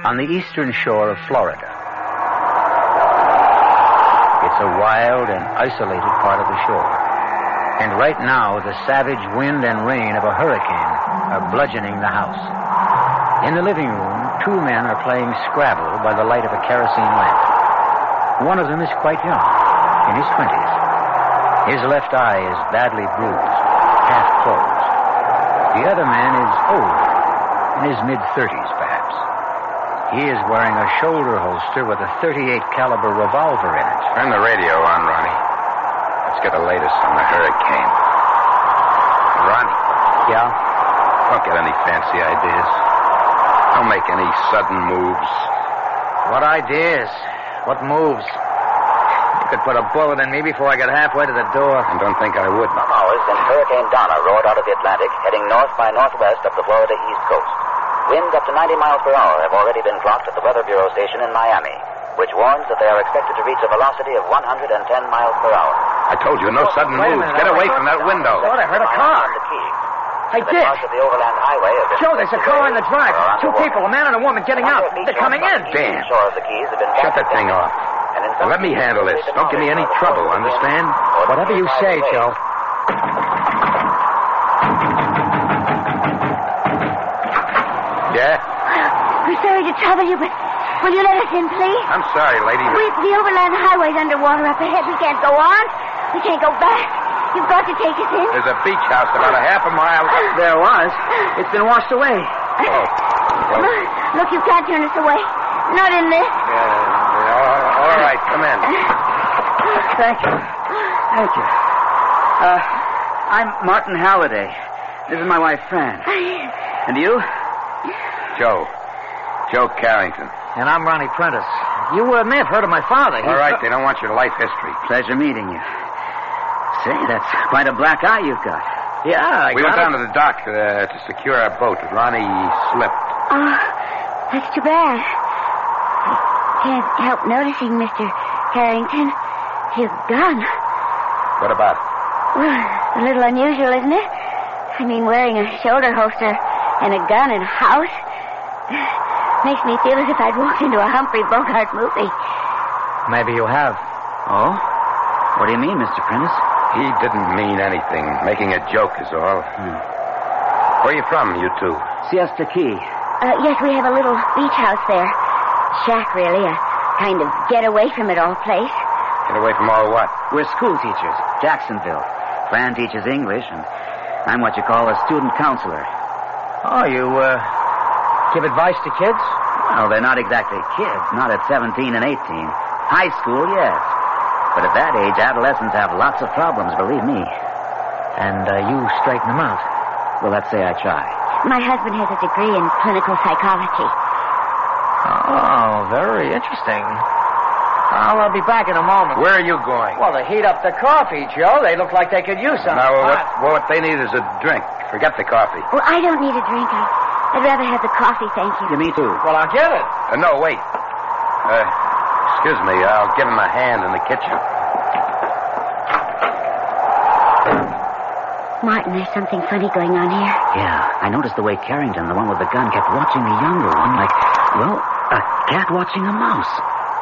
on the eastern shore of Florida. It's a wild and isolated part of the shore. And right now, the savage wind and rain of a hurricane are bludgeoning the house. In the living room, two men are playing Scrabble by the light of a kerosene lamp. One of them is quite young, in his 20s. His left eye is badly bruised, half closed. The other man is older, in his mid-30s, perhaps. He is wearing a shoulder holster with a .38 caliber revolver in it. Turn the radio on, Ronnie. Let's get the latest on the hurricane. Ronnie. Yeah? Don't get any fancy ideas. Don't make any sudden moves. What ideas? What moves? You could put a bullet in me before I get halfway to the door. And don't think I would. Some hours since Hurricane Donna roared out of the Atlantic, heading north by northwest up the Florida East Coast. Winds up to 90 miles per hour have already been clocked at the Weather Bureau station in Miami, which warns that they are expected to reach a velocity of 110 miles per hour. I told you, no sudden moves. Get away from that window. I heard a car. I did. Parts of the overland highway have been... Joe, there's a car in the drive. Two people, a man and a woman, getting out. They're coming in. Damn. Shore of the Keys have been Shut that thing off. Now, let me handle this. Don't give me any trouble, understand? Whatever you say, Joe. Yeah? We're sorry to trouble you, but will you let us in, please? I'm sorry, lady. The overland highway's underwater up ahead. We can't go on. We can't go back. You've got to take us in. There's a beach house about a half a mile. There was. It's been washed away. Oh. Well, Look, you can't turn us away. Not in this. all right, come in. Thank you. Thank you. I'm Martin Halliday. This is my wife, Fran. And you? Joe Carrington. And I'm Ronnie Prentice. You may have heard of my father. All right, they don't want your life history. Pleasure meeting you. Say, that's quite a black eye you've got. Yeah, We went down to the dock to secure our boat. Ronnie slipped. Oh, that's too bad. I can't help noticing, Mr. Carrington. Your gun. What about it? Well, a little unusual, isn't it? I mean, wearing a shoulder holster and a gun in a house makes me feel as if I'd walked into a Humphrey Bogart movie. Maybe you have. Oh? What do you mean, Mr. Prentice? He didn't mean anything. Making a joke is all. Where are you from, you two? Siesta Key. Yes, we have a little beach house there. Shack, really. A kind of get-away-from-it-all place. Get away from all what? We're school teachers, Jacksonville. Fran teaches English, and I'm what you call a student counselor. Oh, you, give advice to kids? Well, they're not exactly kids. Not at 17 and 18. High school, yes. But at that age, adolescents have lots of problems, believe me. And you straighten them out. Well, let's say I try. My husband has a degree in clinical psychology. Oh, very interesting. I'll be back in a moment. Where are you going? Well, to heat up the coffee, Joe. They look like they could use something. No, what they need is a drink. Forget the coffee. Well, I don't need a drink. I'd rather have the coffee, thank you. Yeah, me too. Well, I'll get it. No, wait. Excuse me. I'll give him a hand in the kitchen. Martin, there's something funny going on here. Yeah, I noticed the way Carrington, the one with the gun, kept watching the younger one like, well, a cat watching a mouse.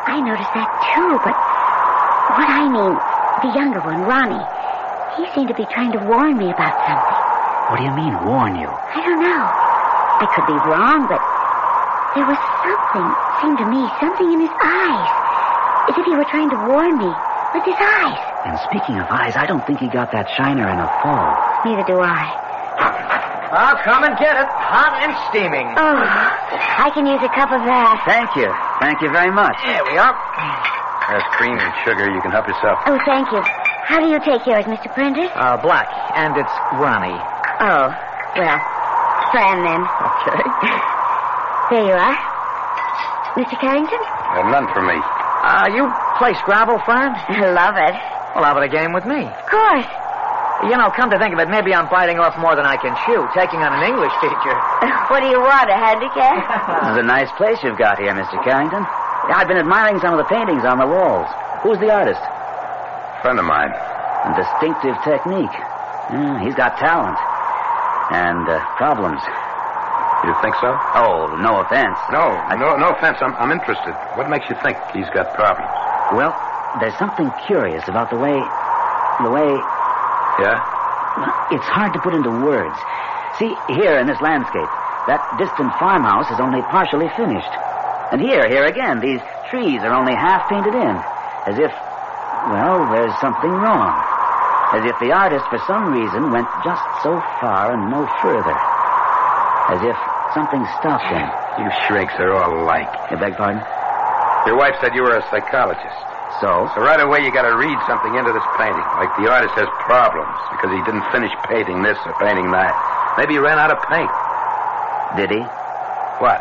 I noticed that, too, but what I mean, the younger one, Ronnie, he seemed to be trying to warn me about something. What do you mean, warn you? I don't know. I could be wrong, but there was something, seemed to me, something in his eyes. As if he were trying to warn me with his eyes. And speaking of eyes, I don't think he got that shiner in a fall. Neither do I. I'll come and get it. Hot and steaming. Oh, I can use a cup of that. Thank you. Thank you very much. There we are. There's cream and sugar. You can help yourself. Oh, thank you. How do you take yours, Mr. Prentice? Black, and it's Ronnie. Oh, well, Fran then. Okay. There you are. Mr. Carrington? None for me. You play Scrabble, Fran? I love it. Well, how about a game with me? Of course. You know, come to think of it, maybe I'm biting off more than I can chew, taking on an English teacher. What do you want, a handicap? This is a nice place you've got here, Mr. Carrington. I've been admiring some of the paintings on the walls. Who's the artist? Friend of mine. A distinctive technique. He's got talent. And problems. You think so? Oh, no offense. No offense. I'm interested. What makes you think he's got problems? Well, there's something curious about the way... Yeah? Well, it's hard to put into words. See, here in this landscape, that distant farmhouse is only partially finished. And here again, these trees are only half painted in. As if, well, there's something wrong. As if the artist, for some reason, went just so far and no further. As if something stopped him. You shrieks are all alike. You beg pardon? Your wife said you were a psychologist. So? So right away you got to read something into this painting. Like the artist has problems because he didn't finish painting this or painting that. Maybe he ran out of paint. Did he? What?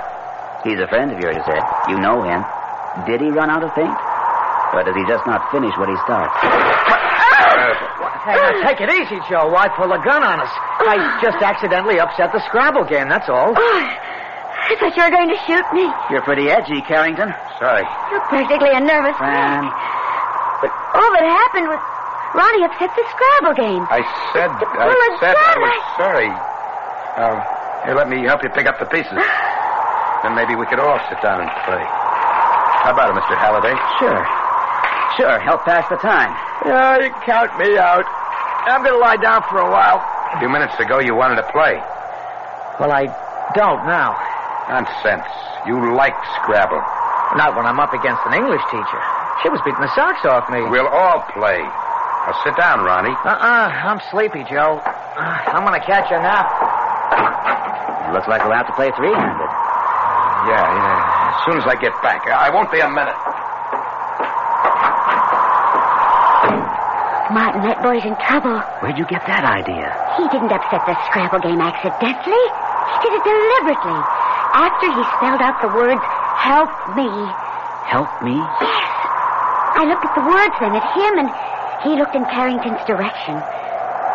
He's a friend of yours, you said. You know him. Did he run out of paint? Or does he just not finish what he starts? Hey, now take it easy, Joe. Why pull a gun on us? I just accidentally upset the Scrabble game, that's all. Oh, I thought you were going to shoot me. You're pretty edgy, Carrington. Sorry. You're practically a nervous Fran. wreck. But all that happened was Ronnie upset the Scrabble game. I said I was sorry. Here, let me help you pick up the pieces. Then maybe we could all sit down and play. How about it, Mr. Halliday? Sure, help pass the time. Yeah, you count me out. I'm going to lie down for a while. A few minutes ago you wanted to play. Well, I don't now. Nonsense. You like Scrabble. Not when I'm up against an English teacher. She was beating the socks off me. We'll all play. Now sit down, Ronnie. I'm sleepy, Joe. I'm going to catch a nap. It looks like we'll have to play three-handed. Yeah. As soon as I get back. I won't be a minute. Martin, that boy's in trouble. Where'd you get that idea? He didn't upset the Scrabble game accidentally. He did it deliberately. After he spelled out the words, help me. Help me? Yes. I looked at the words then at him, and he looked in Carrington's direction.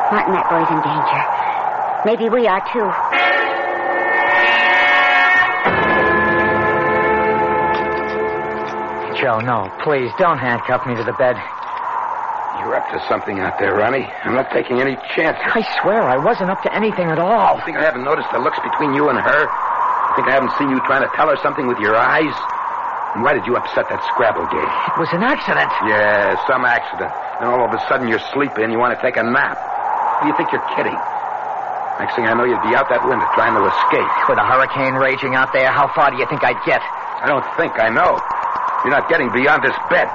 Martin, that boy's in danger. Maybe we are, too. Joe, no, please, don't handcuff me to the bed. You're up to something out there, Ronnie. I'm not taking any chances. I swear I wasn't up to anything at all. You think I haven't noticed the looks between you and her? You think I haven't seen you trying to tell her something with your eyes? And why did you upset that Scrabble game? It was an accident. Yeah, some accident. Then all of a sudden you're sleepy and you want to take a nap. Do you think you're kidding? Next thing I know, you'd be out that window trying to escape. With a hurricane raging out there, how far do you think I'd get? I don't think I know. You're not getting beyond this bed.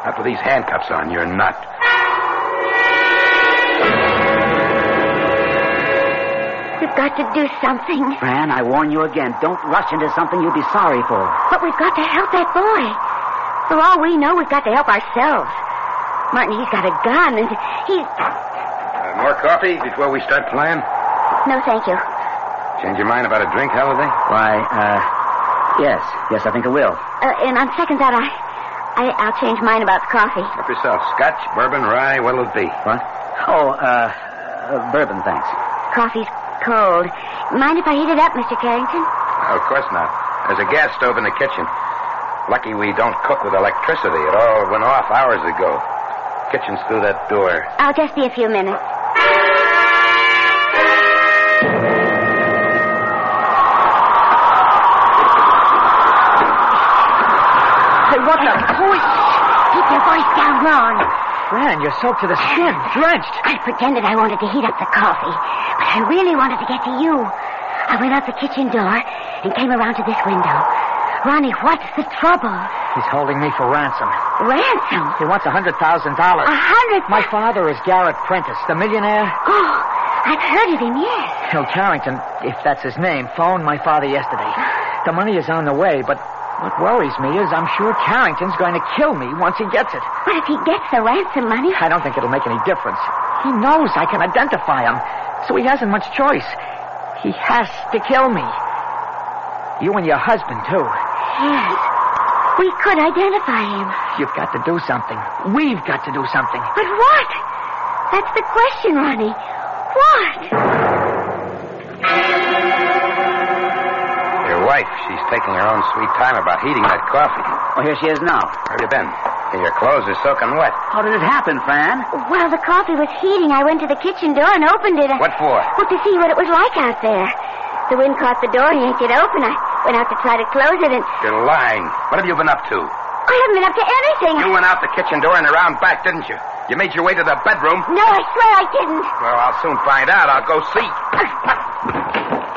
Not with these handcuffs on, you're not. We've got to do something. Fran, I warn you again. Don't rush into something you'll be sorry for. But we've got to help that boy. For all we know, we've got to help ourselves. Martin, he's got a gun, and he's... More coffee before we start playing? No, thank you. Change your mind about a drink, Halliday? Why, yes, I think I will. And on second thought, I'll change mine about the coffee. Help yourself. Scotch, bourbon, rye, what'll it be? What? Oh, bourbon, thanks. Coffee's cold. Mind if I heat it up, Mr. Carrington? No, of course not. There's a gas stove in the kitchen. Lucky we don't cook with electricity. It all went off hours ago. Kitchen's through that door. I'll just be a few minutes. Hey, what the... Keep your voice down, Ron. Fran, you're soaked to the skin, drenched. I pretended I wanted to heat up the coffee, but I really wanted to get to you. I went out the kitchen door and came around to this window. Ronnie, what's the trouble? He's holding me for ransom. Ransom? He wants $100,000. $100,000? My father is Garrett Prentice, the millionaire. Oh, I've heard of him, yes. Hill Carrington, if that's his name, phoned my father yesterday. The money is on the way, but what worries me is I'm sure Carrington's going to kill me once he gets it. But if he gets the ransom money... I don't think it'll make any difference. He knows I can identify him, so he hasn't much choice. He has to kill me. You and your husband, too. Yes. We could identify him. You've got to do something. We've got to do something. But what? That's the question, Ronnie. What? Your wife, she's taking her own sweet time about heating that coffee. Oh, here she is now. Where have you been? Your clothes are soaking wet. How did it happen, Fran? While the coffee was heating, I went to the kitchen door and opened it. What for? Well, to see what it was like out there. The wind caught the door and yanked it open. I went out to try to close it and... You're lying. What have you been up to? I haven't been up to anything. You went out the kitchen door and around back, didn't you? You made your way to the bedroom. No, I swear I didn't. Well, I'll soon find out. I'll go see.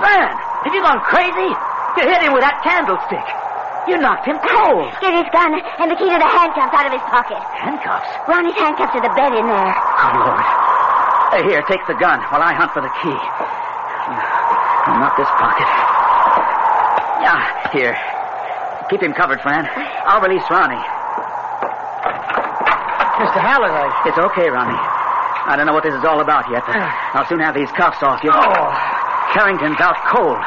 Fran, have you gone crazy? You hit him with that candlestick. You knocked him cold. Get his gun and the key to the handcuffs out of his pocket. Handcuffs? Ronnie's handcuffed to the bed in there. Oh, Lord. Here, take the gun while I hunt for the key. Not this pocket. Yeah, here. Keep him covered, Fran. I'll release Ronnie. Mr. Halliday. It's okay, Ronnie. I don't know what this is all about yet, but I'll soon have these cuffs off you. Oh. Carrington's out cold.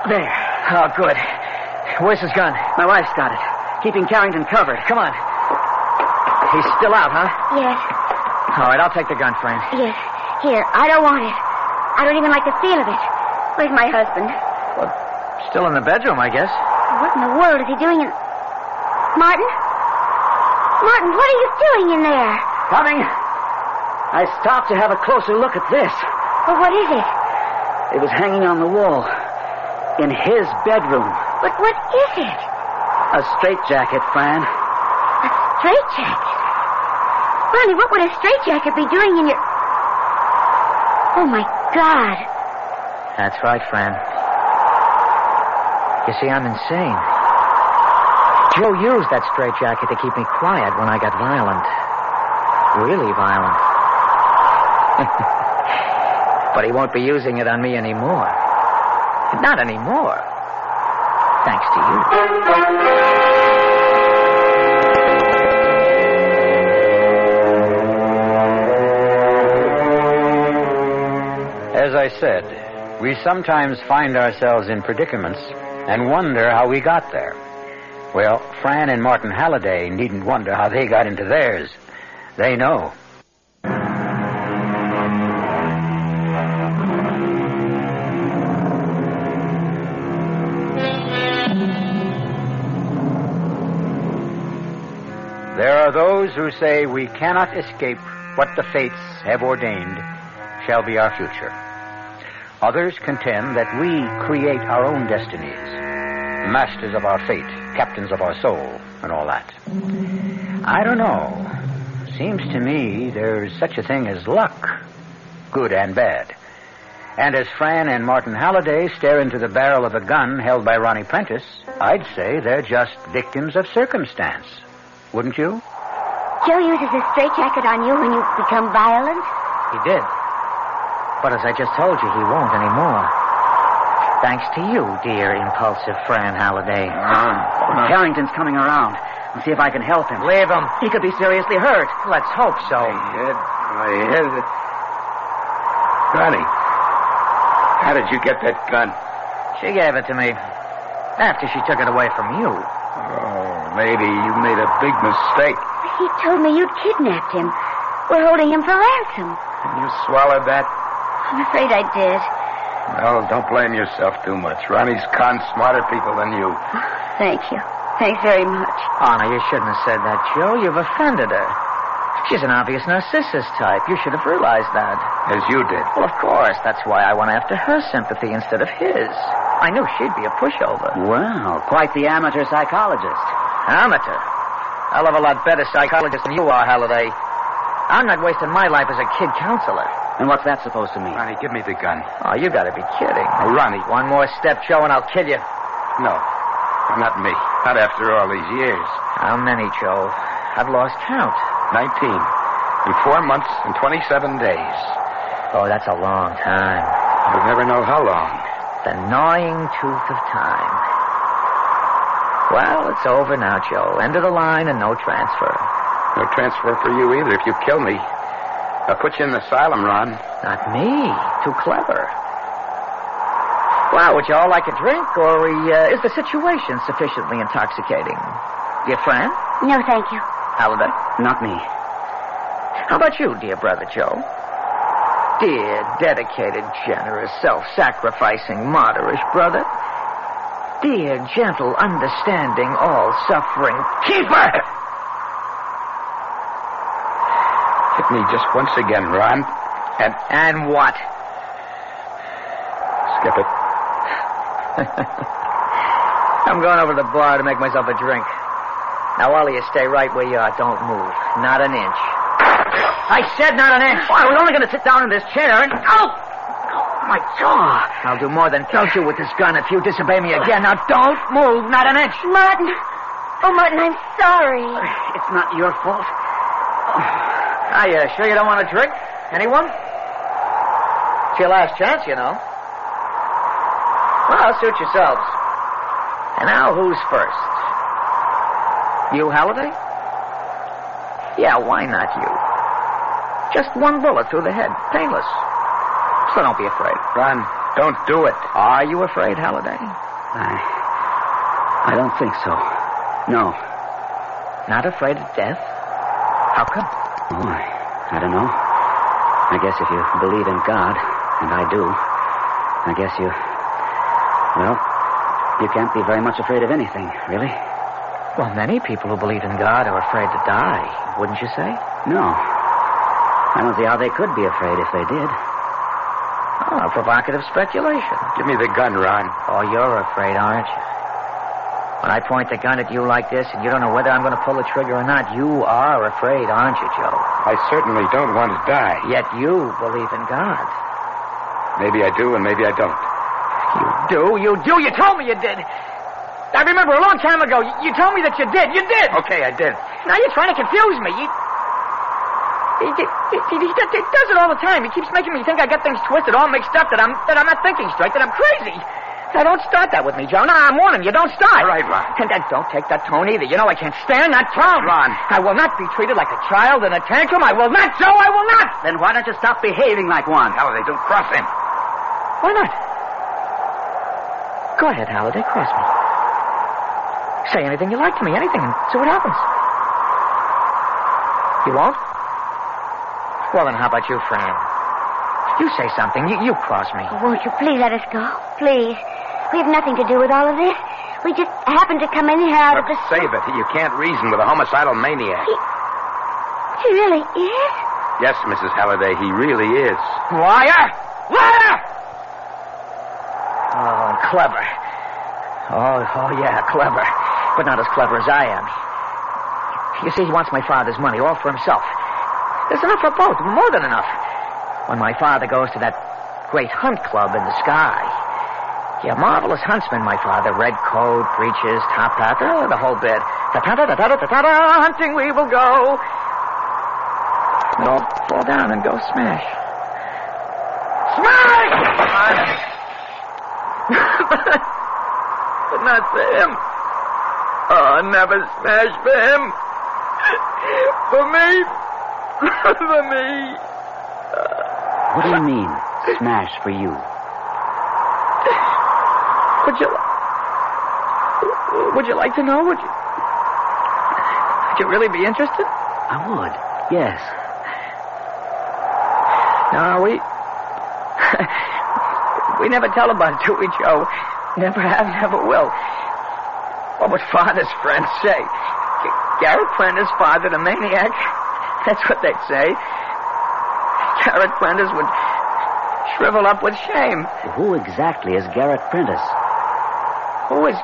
There. Oh, good. Where's his gun? My wife's got it. Keeping Carrington covered. Come on. He's still out, huh? Yes. All right, I'll take the gun, Fran. Yes. Here, I don't want it. I don't even like the feel of it. Where's my husband? Well, still in the bedroom, I guess. What in the world is he doing in... Martin? Martin, what are you doing in there? Coming. I stopped to have a closer look at this. Well, what is it? It was hanging on the wall. In his bedroom. But what is it? A straitjacket, Fran. A straitjacket? Ronnie, what would a straitjacket be doing in your... Oh, my God. That's right, Fran. You see, I'm insane. Joe used that straitjacket to keep me quiet when I got violent. Really violent. But he won't be using it on me anymore. Not anymore. Thanks to you. As I said, we sometimes find ourselves in predicaments and wonder how we got there. Well, Fran and Martin Halliday needn't wonder how they got into theirs. They know. There are those who say we cannot escape what the fates have ordained shall be our future. Others contend that we create our own destinies, masters of our fate, captains of our soul, and all that. I don't know. Seems to me there's such a thing as luck, good and bad. And as Fran and Martin Halliday stare into the barrel of a gun held by Ronnie Prentice, I'd say they're just victims of circumstance. Wouldn't you? Joe uses a straitjacket on you when you become violent? He did. But as I just told you, he won't anymore. Thanks to you, dear impulsive Fran Halliday. Carrington's coming around. I'll see if I can help him. Leave him. He could be seriously hurt. Let's hope so. My head. Ronnie, how did you get that gun? She gave it to me after she took it away from you. Oh, lady, you made a big mistake. He told me you'd kidnapped him. We're holding him for ransom. And you swallowed that? I'm afraid I did. Well, don't blame yourself too much. Ronnie's conned smarter people than you. Thank you. Thanks very much. Oh, now, you shouldn't have said that, Joe. You've offended her. She's an obvious narcissus type. You should have realized that. As you did. Well, of course. That's why I went after her sympathy instead of his. I knew she'd be a pushover. Well, quite the amateur psychologist. Amateur? Hell of a lot better psychologist than you are, Halliday. I'm not wasting my life as a kid counselor. And what's that supposed to mean? Ronnie, give me the gun. Oh, you gotta be kidding. Oh, Ronnie. One more step, Joe, and I'll kill you. No. Not me. Not after all these years. How many, Joe? I've lost count. 19. In 4 months and 27 days. Oh, that's a long time. You'll never know how long. The gnawing tooth of time. Well, it's over now, Joe. End of the line and no transfer. No transfer for you either if you kill me. I'll put you in the asylum, Ron. Not me. Too clever. Well, would you all like a drink, or is the situation sufficiently intoxicating? Dear friend? No, thank you. Halliday? Not me. How about you, dear brother Joe? Dear, dedicated, generous, self-sacrificing, martyrish brother. Dear, gentle, understanding, all-suffering keeper! Hit me just once again, Ron. And what? Yeah, but... I'm going over to the bar to make myself a drink. Now, all of you stay right where you are. Don't move. Not an inch. I said not an inch. Oh, I was only going to sit down in this chair and... Oh, my jaw. I'll do more than kill you with this gun if you disobey me again. Now, don't move. Not an inch. Martin. Oh, Martin, I'm sorry. It's not your fault. Are you sure you don't want a drink? Anyone? It's your last chance, you know. Well, suit yourselves. And now, who's first? You, Halliday? Yeah, why not you? Just one bullet through the head. Painless. So don't be afraid. Ron, don't do it. Are you afraid, Halliday? I don't think so. No. Not afraid of death? How come? Oh, I don't know. I guess if you believe in God, and I do, I guess you... Well, you can't be very much afraid of anything, really. Well, many people who believe in God are afraid to die, wouldn't you say? No. I don't see how they could be afraid if they did. Oh, provocative speculation. Give me the gun, Ron. Oh, you're afraid, aren't you? When I point the gun at you like this and you don't know whether I'm going to pull the trigger or not, you are afraid, aren't you, Joe? I certainly don't want to die. Yet you believe in God. Maybe I do and maybe I don't. You do. You told me you did. I remember a long time ago, you told me that you did. You did. Okay, I did. Now you're trying to confuse me. He does it all the time. He keeps making me think I got things twisted, all mixed up, that I'm not thinking straight, that I'm crazy. Now, don't start that with me, Joe. Now, I'm warning you, don't start. All right, Ron. And then don't take that tone either. You know I can't stand that tone. Ron. I will not be treated like a child in a tantrum. I will not, Joe. I will not. Then why don't you stop behaving like one? Halliday, don't cross him. Why not? Go ahead, Halliday. Cross me. Say anything you like to me. Anything. And see what happens. You won't? Well, then how about you, Fran? You say something. You cross me. Oh, won't you please let us go? Please. We have nothing to do with all of this. We just happened to come in here out of the... Save it. You can't reason with a homicidal maniac. He really is? Yes, Mrs. Halliday, he really is. Liar! Liar! Oh, clever. Oh, yeah, clever. But not as clever as I am. You see, he wants my father's money, all for himself. There's enough for both, more than enough. When my father goes to that great hunt club in the sky. Yeah, marvelous huntsman, my father. Red coat, breeches, top hat, the whole bit. Ta-ta-ta-ta-ta-ta-ta, hunting we will go. And all fall down and go smash. Smash! But not for him. Oh, never smash for him. For me. For me. What do you mean, smash for you? Would you like to know? Would you really be interested? I would, yes. No, we never tell about it, do we, Joe? Never have, never will. What would father's friends say? Garrett Prentice fathered a maniac? That's what they'd say. Garrett Prentice would shrivel up with shame. Who exactly is Garrett Prentice? Who is...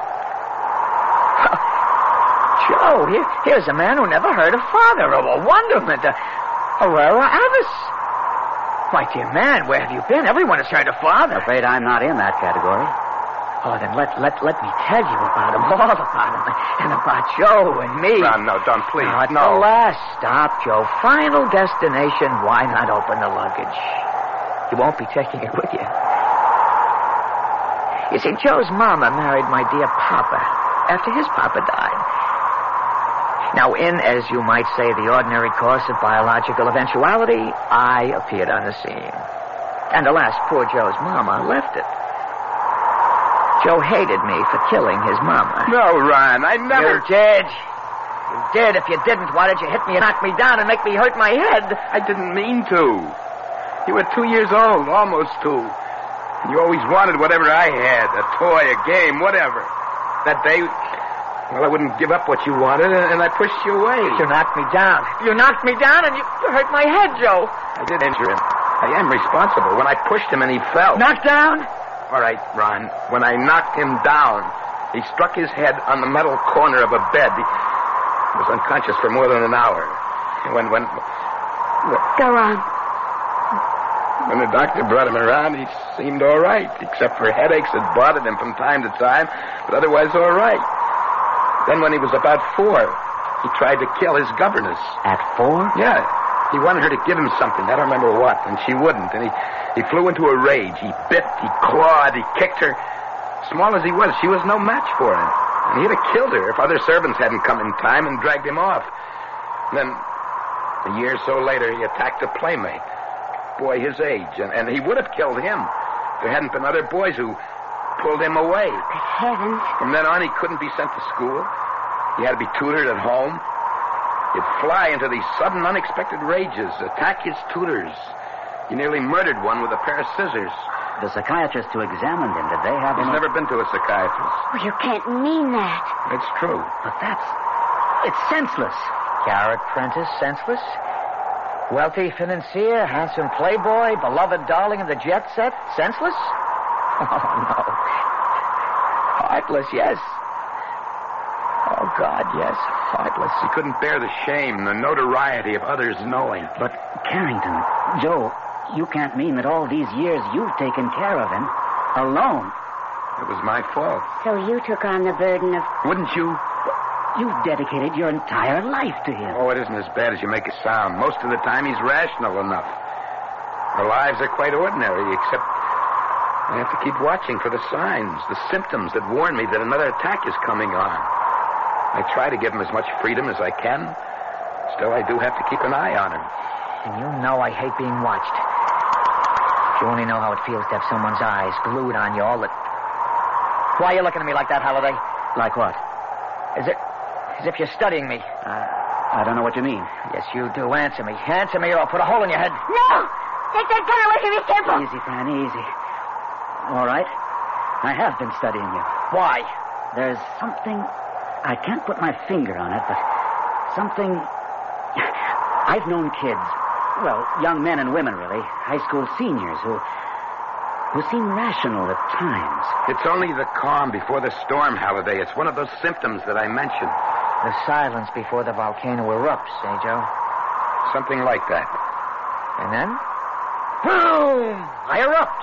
Joe, here's a man who never heard of father, a wonderment, a rare avis. My dear man, where have you been? Everyone has heard of father. I'm afraid I'm not in that category. Oh, then let me tell you about him, all about him, and about Joe and me. Ron, no, don't, please. No, it's the last stop, Joe. Final destination. Why not open the luggage? You won't be taking it with you. You see, Joe's mama married my dear papa after his papa died. Now, in, as you might say, the ordinary course of biological eventuality, I appeared on the scene. And alas, poor Joe's mama left it. Joe hated me for killing his mama. No, Ron, I never... You did. You did. If you didn't, why did you hit me and knock me down and make me hurt my head? I didn't mean to. You were 2 years old, almost 2. And you always wanted whatever I had, a toy, a game, whatever. That day, well, I wouldn't give up what you wanted, and I pushed you away. You knocked me down. You knocked me down, and you hurt my head, Joe. I did injure him. I am responsible. When I pushed him and he fell. Knocked down? All right, Ron. When I knocked him down, he struck his head on the metal corner of a bed. He was unconscious for more than an hour. When Go on. When the doctor brought him around, he seemed all right, except for headaches that bothered him from time to time, but otherwise all right. Then when he was about 4, he tried to kill his governess. At 4? Yeah. He wanted her to give him something. I don't remember what, and she wouldn't. And he flew into a rage. He bit, he clawed, he kicked her. Small as he was, she was no match for him. And he'd have killed her if other servants hadn't come in time and dragged him off. Then, a year or so later, he attacked a playmate. Boy his age, and he would have killed him. There hadn't been other boys who pulled him away. Good heavens. From then on, he couldn't be sent to school. He had to be tutored at home. He'd fly into these sudden, unexpected rages, attack his tutors. He nearly murdered one with a pair of scissors. The psychiatrist who examined him, did they have He's never been to a psychiatrist. Well, you can't mean that. It's true. But it's senseless. Garrett Prentice, senseless? Wealthy financier, handsome playboy, beloved darling of the jet set, senseless? Oh, no. Heartless, yes. Oh, God, yes, heartless. He couldn't bear the shame, the notoriety of others knowing. But, Carrington, Joe, you can't mean that all these years you've taken care of him alone. It was my fault. So you took on the burden of... Wouldn't you? You've dedicated your entire life to him. Oh, it isn't as bad as you make it sound. Most of the time, he's rational enough. Our lives are quite ordinary, except I have to keep watching for the signs, the symptoms that warn me that another attack is coming on. I try to give him as much freedom as I can. Still, I do have to keep an eye on him. And you know I hate being watched. You only know how it feels to have someone's eyes glued on you all the... Why are you looking at me like that, Halliday? Like what? As if you're studying me. I don't know what you mean. Yes, you do. Answer me. Answer me or I'll put a hole in your head. No! Take that gun away from his temple! Easy, Fran, easy. All right. I have been studying you. Why? There's something... I can't put my finger on it, but something... I've known kids, well, young men and women, really, high school seniors who seem rational at times. It's only the calm before the storm, Halliday. It's one of those symptoms that I mentioned. The silence before the volcano erupts, eh, Joe? Something like that. And then? Boom! I erupt.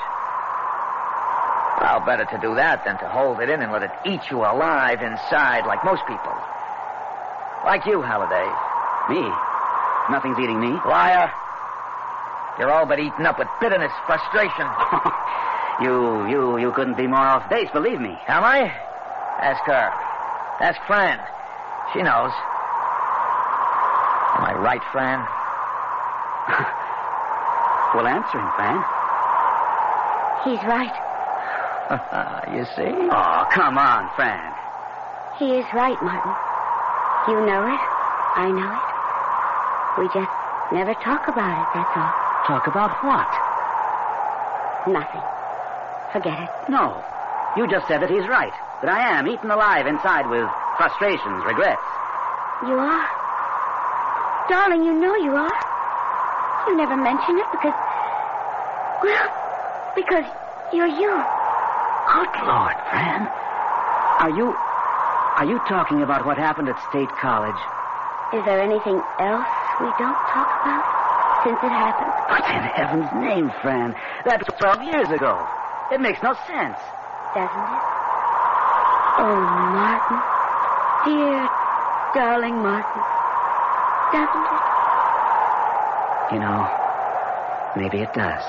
Well, better to do that than to hold it in and let it eat you alive inside like most people. Like you, Halliday. Me? Nothing's eating me. Liar. You're all but eaten up with bitterness, frustration. You couldn't be more off base, believe me. Am I? Ask her. Ask Fran. She knows. Am I right, Fran? Well, answer him, Fran. He's right. You see? Oh, come on, Fran. He is right, Martin. You know it. I know it. We just never talk about it, that's all. Talk about what? Nothing. Forget it. No. You just said that he's right. That I am eaten alive inside with frustrations, regrets. You are? Darling, you know you are. You never mention it because you're you. Good Lord, Fran. Are you talking about what happened at State College? Is there anything else we don't talk about since it happened? But in heaven's name, Fran, that was 12 years ago. It makes no sense. Doesn't it? Oh, Martin. Dear, darling Martin. Doesn't it? You know, maybe it does.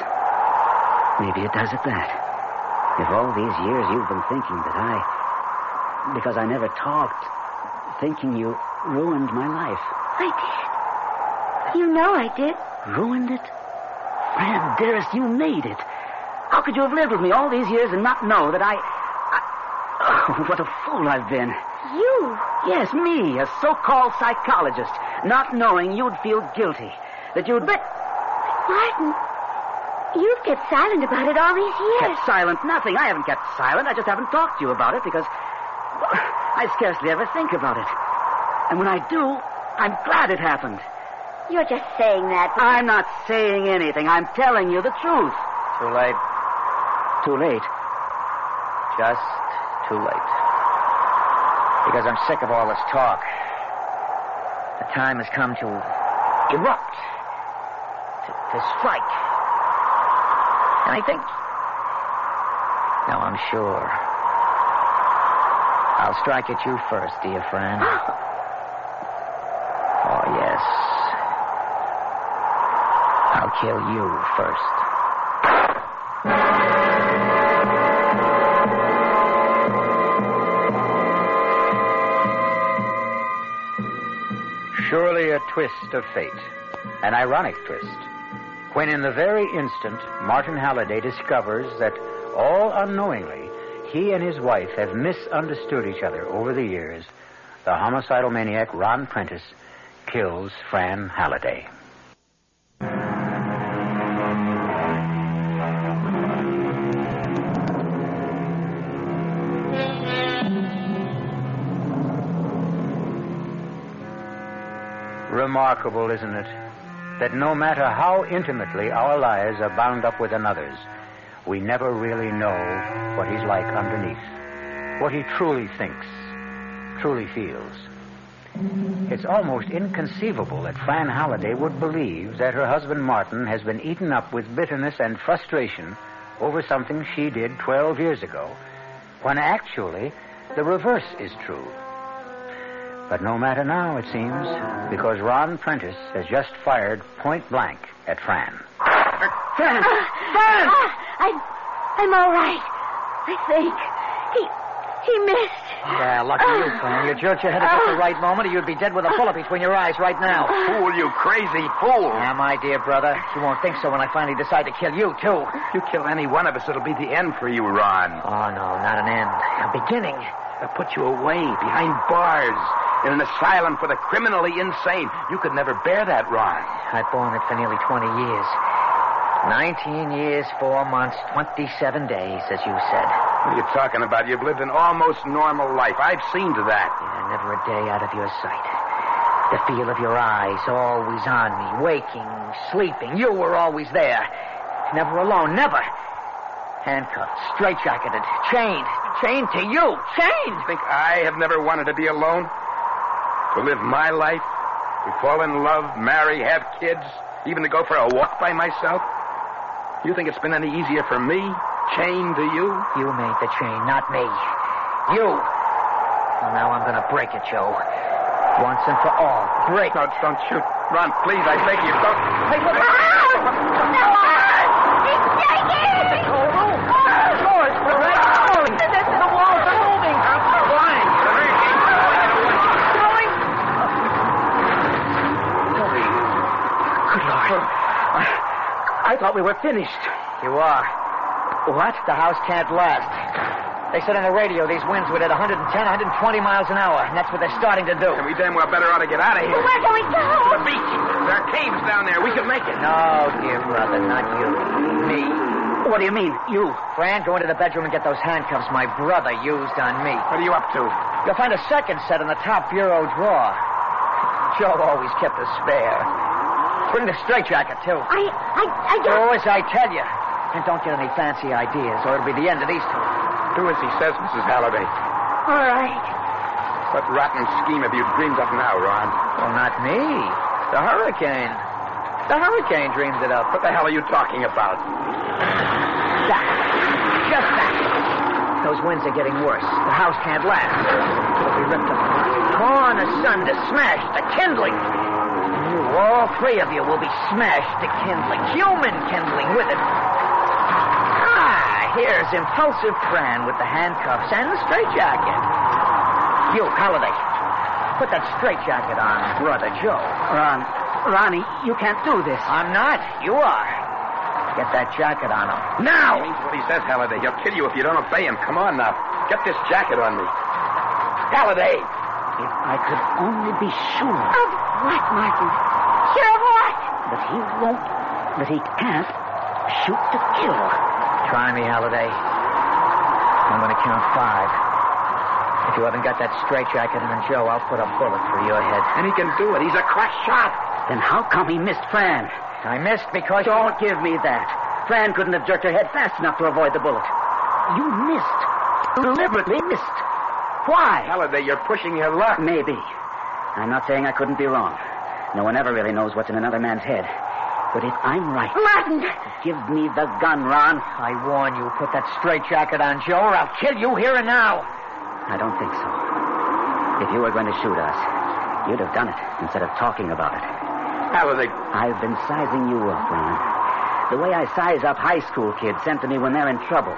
Maybe it does at that. If all these years you've been thinking that because I never talked, thinking you ruined my life. I did. You know I did. Ruined it? Fran, dearest, you made it. How could you have lived with me all these years and not know that Oh, what a fool I've been. You? Yes, me, a so-called psychologist, not knowing you'd feel guilty. That you'd... But Martin, you've kept silent about it all these years. Kept silent? Nothing. I haven't kept silent. I just haven't talked to you about it because I scarcely ever think about it. And when I do, I'm glad it happened. You're just saying that. I'm not saying anything. I'm telling you the truth. Too late. Too late? just too late. Because I'm sick of all this talk. The time has come to erupt, to strike. And I think... No, I'm sure. I'll strike at you first, dear friend. Oh, yes. I'll kill you first. Surely a twist of fate. An ironic twist. When in the very instant Martin Halliday discovers that, all unknowingly, he and his wife have misunderstood each other over the years, the homicidal maniac Ron Prentice kills Fran Halliday. Remarkable, isn't it, that no matter how intimately our lives are bound up with another's, we never really know what he's like underneath, what he truly thinks, truly feels. It's almost inconceivable that Fran Halliday would believe that her husband Martin has been eaten up with bitterness and frustration over something she did 12 years ago, when actually the reverse is true. But no matter now, it seems, because Ron Prentice has just fired point blank at Fran. Fran! Fran! I'm all right, I think. He missed. Yeah, lucky you, Fran. You jerked your head at just the right moment, or you'd be dead with a bullet between your eyes right now. Fool, you crazy fool. Yeah, my dear brother. You won't think so when I finally decide to kill you, too. You kill any one of us, it'll be the end for you, Ron. Oh, no, not an end. A beginning. They'll put you away, behind bars, in an asylum for the criminally insane. You could never bear that, Ron. I've borne it for nearly 20 years. 19 years, 4 months, 27 days, as you said. What are you talking about? You've lived an almost normal life. I've seen to that. Yeah, never a day out of your sight. The feel of your eyes always on me, waking, sleeping. You were always there. Never alone, never. Handcuffed, straitjacketed, chained to you, chained. You think I have never wanted to be alone? To live my life? To fall in love, marry, have kids, even to go for a walk by myself? You think it's been any easier for me, chained to you? You made the chain, not me. You. Well, now I'm going to break it, Joe. Once and for all. Break it. Don't shoot. Ron, please, I beg you, don't. Hey, look. No! He's shaking! The whole room. The doors, the right falling. The walls are moving. I'm flying. Good Lord. I thought we were finished. You are. What? The house can't last. They said on the radio these winds would hit 110, 120 miles an hour, and that's what they're starting to do. And we damn well better ought to get out of here. Well, where can we go? To the beach. There are caves down there. We can make it. No, dear brother, not you. Me. What do you mean, you? Fran, go into the bedroom and get those handcuffs my brother used on me. What are you up to? You'll find a second set in the top bureau drawer. Joe always kept a spare. Bring the straitjacket, too. I don't... Do as I tell you. And don't get any fancy ideas, or it'll be the end of these two. Do as he says, Mrs. Halliday. All right. What rotten scheme have you dreamed up now, Ron? Well, not me. The hurricane. The hurricane dreamed it up. What the hell are you talking about? That. Just that. Those winds are getting worse. The house can't last. It'll be ripped apart. Torn asunder, smashed to kindling. You, all three of you, will be smashed to kindling. Human kindling with it. Here's impulsive Fran with the handcuffs and the straitjacket. You, Halliday, put that straitjacket on Brother Joe. Ronnie, you can't do this. I'm not. You are. Get that jacket on him. Now! He means what he says, Halliday. He'll kill you if you don't obey him. Come on now. Get this jacket on me. Halliday! If I could only be sure. Of what, Martin? Sure of what? That he can't shoot to kill. Try me, Halliday. I'm going to count 5. If you haven't got that straitjacket on Joe, I'll put a bullet through your head. And he can do it. He's a crack shot. Then how come he missed Fran? I missed because... Don't give me that. Fran couldn't have jerked her head fast enough to avoid the bullet. You missed deliberately missed. Why? Halliday, you're pushing your luck. Maybe. I'm not saying I couldn't be wrong. No one ever really knows what's in another man's head. But if I'm right... Martin! Give me the gun, Ron. I warn you, put that straitjacket on, Joe, or I'll kill you here and now. I don't think so. If you were going to shoot us, you'd have done it instead of talking about it. Halliday. I've been sizing you up, Ron. The way I size up high school kids sent to me when they're in trouble.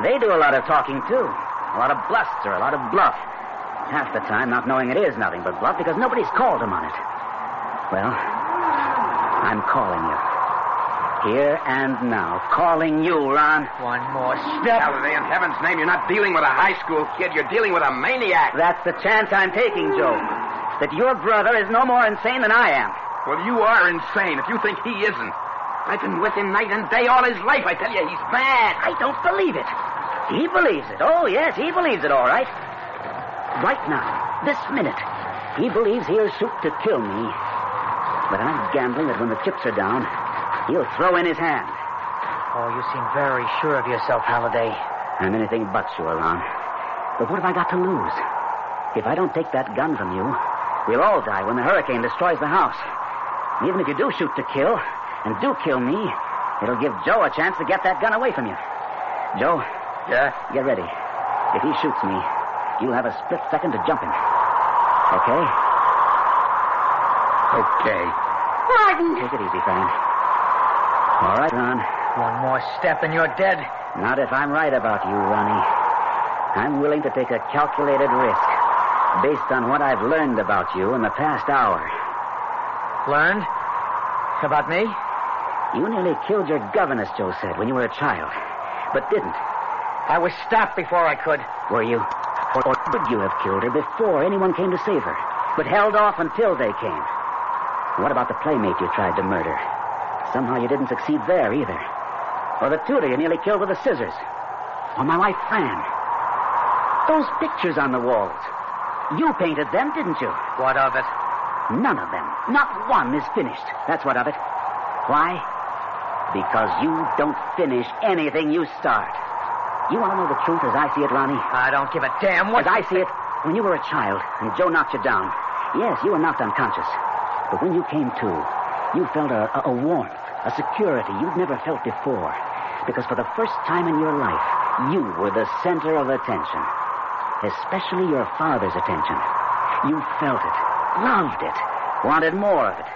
They do a lot of talking, too. A lot of bluster, a lot of bluff. Half the time not knowing it is nothing but bluff because nobody's called them on it. Well, I'm calling you. Here and now. Calling you, Ron. One more step. Halliday, in heaven's name, you're not dealing with a high school kid. You're dealing with a maniac. That's the chance I'm taking, Joe. That your brother is no more insane than I am. Well, you are insane if you think he isn't. I've been with him night and day all his life. I tell you, he's mad. I don't believe it. He believes it. Oh, yes, he believes it, all right. Right now, this minute, he believes he'll shoot to kill me. But I'm gambling that when the chips are down, he'll throw in his hand. Oh, you seem very sure of yourself, Halliday. I'm anything but sure, Ron. But what have I got to lose? If I don't take that gun from you, we'll all die when the hurricane destroys the house. Even if you do shoot to kill, and do kill me, it'll give Joe a chance to get that gun away from you. Joe? Yeah? Get ready. If he shoots me, you'll have a split second to jump him. Okay? Okay. Martin! Take it easy, Fran. All right, Ron. One more step and you're dead. Not if I'm right about you, Ronnie. I'm willing to take a calculated risk based on what I've learned about you in the past hour. Learned? About me? You nearly killed your governess, Joe said, when you were a child, but didn't. I was stopped before I could. Were you? Or could you have killed her before anyone came to save her, but held off until they came? What about the playmate you tried to murder? Somehow you didn't succeed there either. Or the tutor you nearly killed with the scissors. Or my wife, Fran. Those pictures on the walls. You painted them, didn't you? What of it? None of them. Not one is finished. That's what of it. Why? Because you don't finish anything you start. You want to know the truth as I see it, Ronnie? I don't give a damn what... As I see it, when you were a child and Joe knocked you down, yes, you were knocked unconscious. But when you came to, you felt a warmth, a security you'd never felt before. Because for the first time in your life, you were the center of attention. Especially your father's attention. You felt it, loved it, wanted more of it.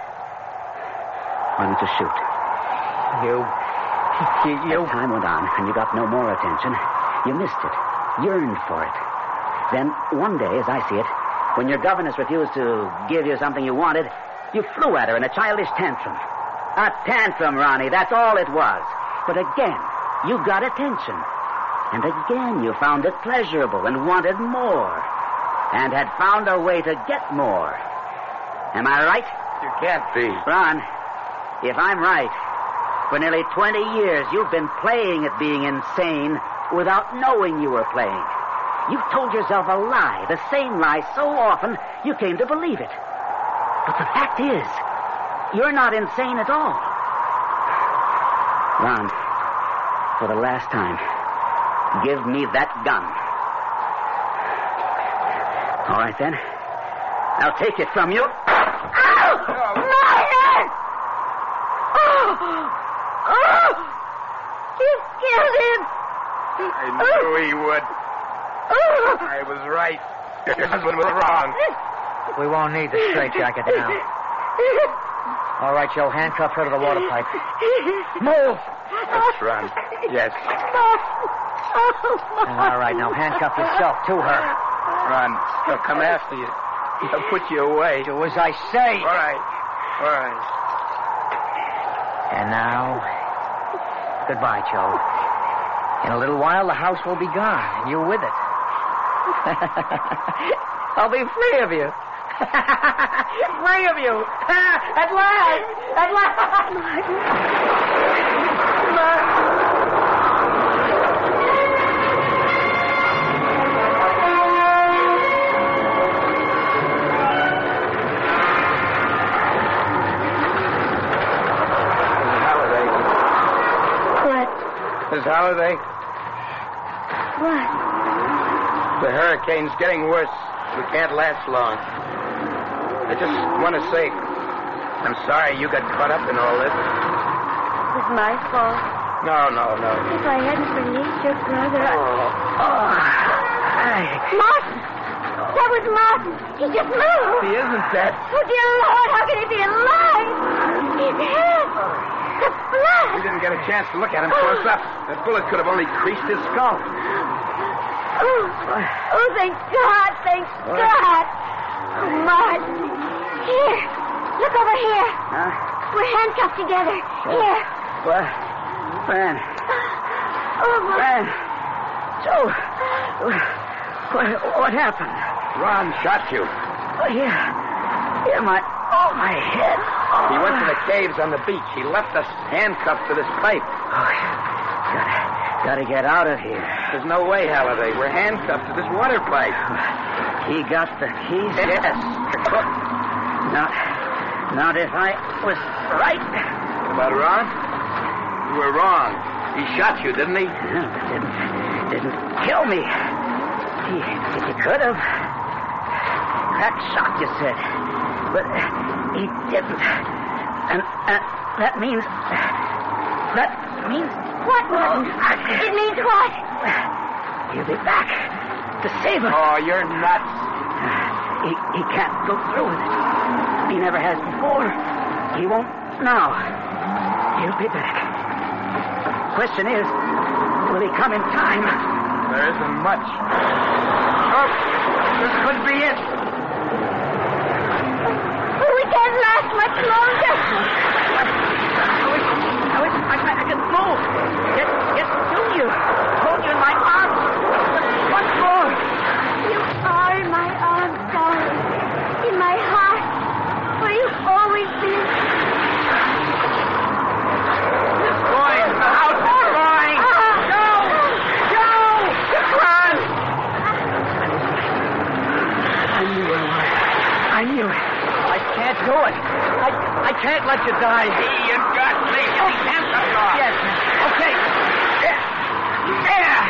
Why don't you shoot? You... As time went on and you got no more attention, you missed it, yearned for it. Then one day, as I see it, when your governess refused to give you something you wanted, you flew at her in a childish tantrum. A tantrum, Ronnie, that's all it was. But again, you got attention. And again, you found it pleasurable and wanted more. And had found a way to get more. Am I right? You can't be. Ron, if I'm right, for nearly 20 years, you've been playing at being insane without knowing you were playing. You've told yourself a lie, the same lie so often, you came to believe it. But the fact is, you're not insane at all. Ron, for the last time, give me that gun. All right, then. I'll take it from you. Ow! Martin! Oh! You killed him! I knew he would. I was right. Your husband was wrong. We won't need the straitjacket now. All right, Joe, handcuff her to the water pipe. Move! Let's run. Yes. All right, now handcuff yourself to her. Run. They'll come after you. They'll put you away. Do as I say. All right. All right. And now, goodbye, Joe. In a little while, the house will be gone, and you with it. I'll be free of you. Free of you. At last. At last. Miss Halliday? What? The hurricane's getting worse. We can't last long. I just want to say, I'm sorry you got caught up in all this. It was my fault. No. If I hadn't released your brother, Martin! That was Martin. He just moved. He isn't dead. Oh, dear Lord, how can he be alive? His head. The blood. We didn't get a chance to look at him close up. That bullet could have only creased his skull. Oh, thank God, thank God. Oh, Martin. Here, look over here. We're handcuffed together. Here. What? Fran. Oh, Martin. Fran. Joe. What happened? Ron shot you. Oh, here, my head. Oh. He went to the caves on the beach. He left us handcuffed to this pipe. Oh, gotta get out of here. There's no way, Halliday. We're handcuffed to this water pipe. He got the keys? Yes. Not if I was right. About Ron? You were wrong. He shot you, didn't he? Didn't kill me. He could have. That shot, you said. But he didn't. And that means... What, Martin? It means what? He'll be back to save us. Oh, you're nuts. He can't go through with it. He never has before. He won't now. He'll be back. Question is, will he come in time? There isn't much. Oh, this could be it. We can't last much longer. I can move. Get to you. Hold you in my arms. Once more. You are in my arms, darling. In my heart. Where you've always been. This boy in the house is crying. Joe! Run! I knew it. I knew it. I can't do it. I can't let you die. You got me. Yes. Okay. There.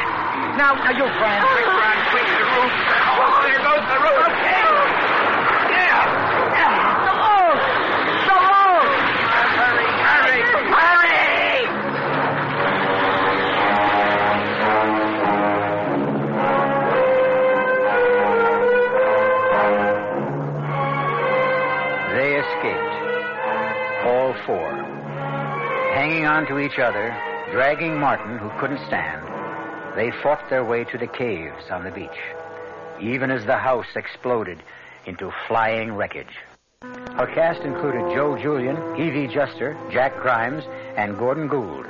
Now you, Fran. Quick, Ron, quick, the roof. Oh, there goes the roof. Okay. Yeah. So long. Hurry. They escaped. All four. Hanging on to each other, dragging Martin, who couldn't stand, they fought their way to the caves on the beach, even as the house exploded into flying wreckage. Our cast included Joe Julian, Evie Juster, Jack Grimes, and Gordon Gould.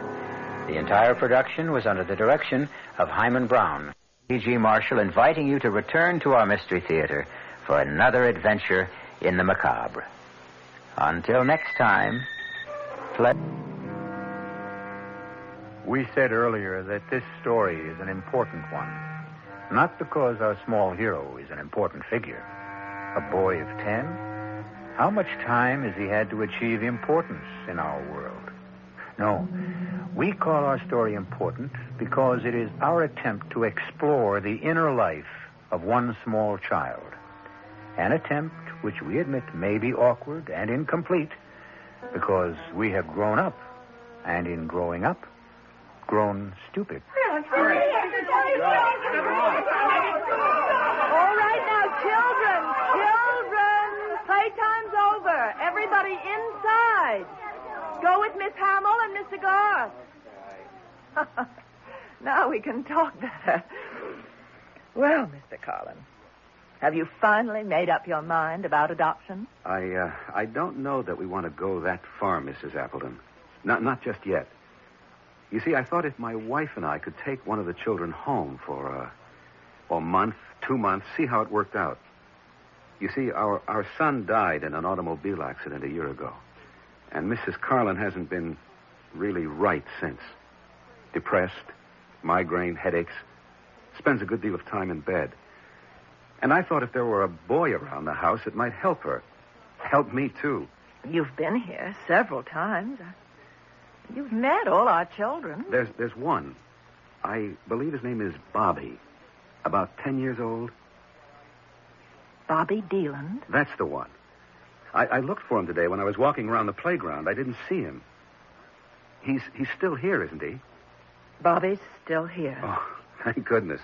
The entire production was under the direction of Hyman Brown. E.G. Marshall inviting you to return to our Mystery Theater for another adventure in the macabre. Until next time, We said earlier that this story is an important one. Not because our small hero is an important figure. A boy of 10? How much time has he had to achieve importance in our world? No, we call our story important because it is our attempt to explore the inner life of one small child. An attempt which we admit may be awkward and incomplete because we have grown up, and in growing up, grown stupid. All right now, children, playtime's over. Everybody inside. Go with Miss Hamill and Mr. Garth. Now we can talk better. Well, Mr. Carlin, have you finally made up your mind about adoption? I don't know that we want to go that far, Mrs. Appleton. Not just yet. You see, I thought if my wife and I could take one of the children home for a month, 2 months, see how it worked out. You see, our son died in an automobile accident a year ago. And Mrs. Carlin hasn't been really right since. Depressed, migraine, headaches, spends a good deal of time in bed. And I thought if there were a boy around the house, it might help her. Help me, too. You've been here several times. You've met all our children. There's one. I believe his name is Bobby. About 10 years old. Bobby Deland? That's the one. I looked for him today when I was walking around the playground. I didn't see him. He's still here, isn't he? Bobby's still here. Oh, thank goodness.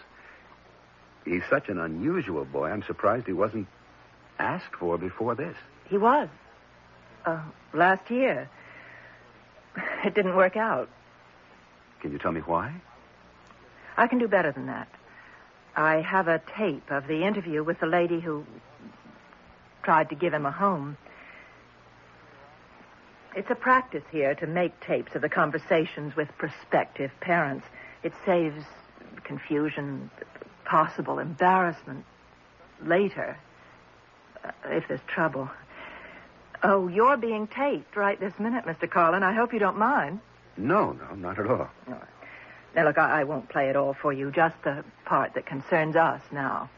He's such an unusual boy. I'm surprised he wasn't asked for before this. He was. Last year. It didn't work out. Can you tell me why? I can do better than that. I have a tape of the interview with the lady who tried to give him a home. It's a practice here to make tapes of the conversations with prospective parents. It saves confusion, possible embarrassment later, if there's trouble. Oh, you're being taped right this minute, Mr. Carlin. I hope you don't mind. No, not at all. All right. Now, look, I won't play it all for you, just the part that concerns us now.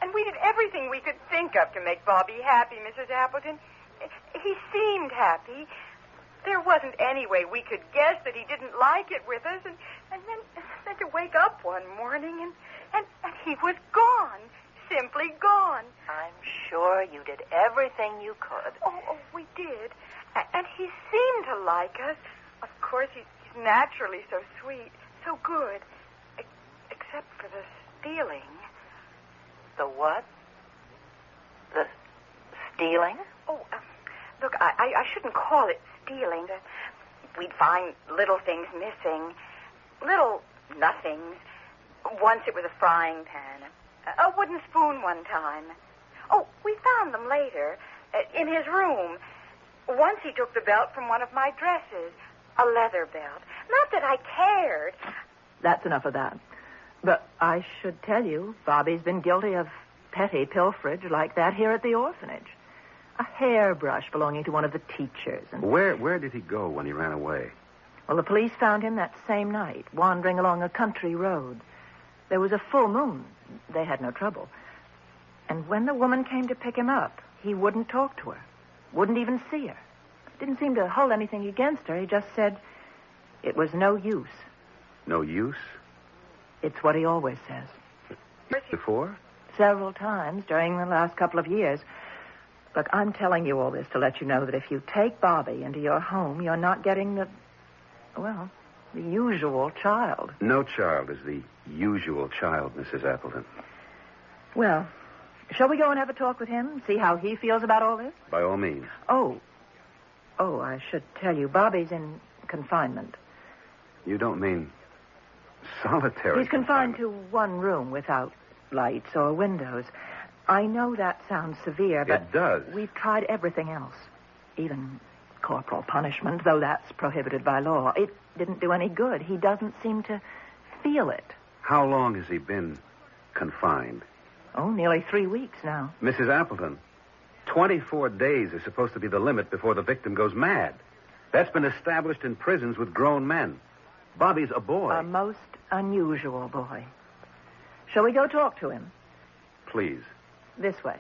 And we did everything we could think of to make Bobby happy, Mrs. Appleton. He seemed happy. There wasn't any way we could guess that he didn't like it with us. And then to wake up one morning and he was gone. Simply gone. I'm sure you did everything you could. Oh, we did. And he seemed to like us. Of course, he's naturally so sweet, so good. Except for the stealing. The what? The stealing? Oh, look, I shouldn't call it stealing. We'd find little things missing. Little nothings. Once it was a frying pan. A wooden spoon one time. Oh, we found them later. In his room. Once he took the belt from one of my dresses. A leather belt. Not that I cared. That's enough of that. But I should tell you, Bobby's been guilty of petty pilferage like that here at the orphanage. A hairbrush belonging to one of the teachers. And Where did he go when he ran away? Well, the police found him that same night, wandering along a country road. There was a full moon. They had no trouble. And when the woman came to pick him up, he wouldn't talk to her. Wouldn't even see her. Didn't seem to hold anything against her. He just said it was no use. No use? It's what he always says. Before? Several times during the last couple of years. Look, I'm telling you all this to let you know that if you take Bobby into your home, you're not getting the usual child. No child is the usual child, Mrs. Appleton. Well, shall we go and have a talk with him? See how he feels about all this? By all means. Oh, I should tell you, Bobby's in confinement. You don't mean solitary He's confined to one room without lights or windows. I know that sounds severe, but It does. We've tried everything else. Even corporal punishment, though that's prohibited by law. It didn't do any good. He doesn't seem to feel it. How long has he been confined? Oh, nearly 3 weeks now. Mrs. Appleton, 24 days is supposed to be the limit before the victim goes mad. That's been established in prisons with grown men. Bobby's a boy. A most unusual boy. Shall we go talk to him? Please. This way.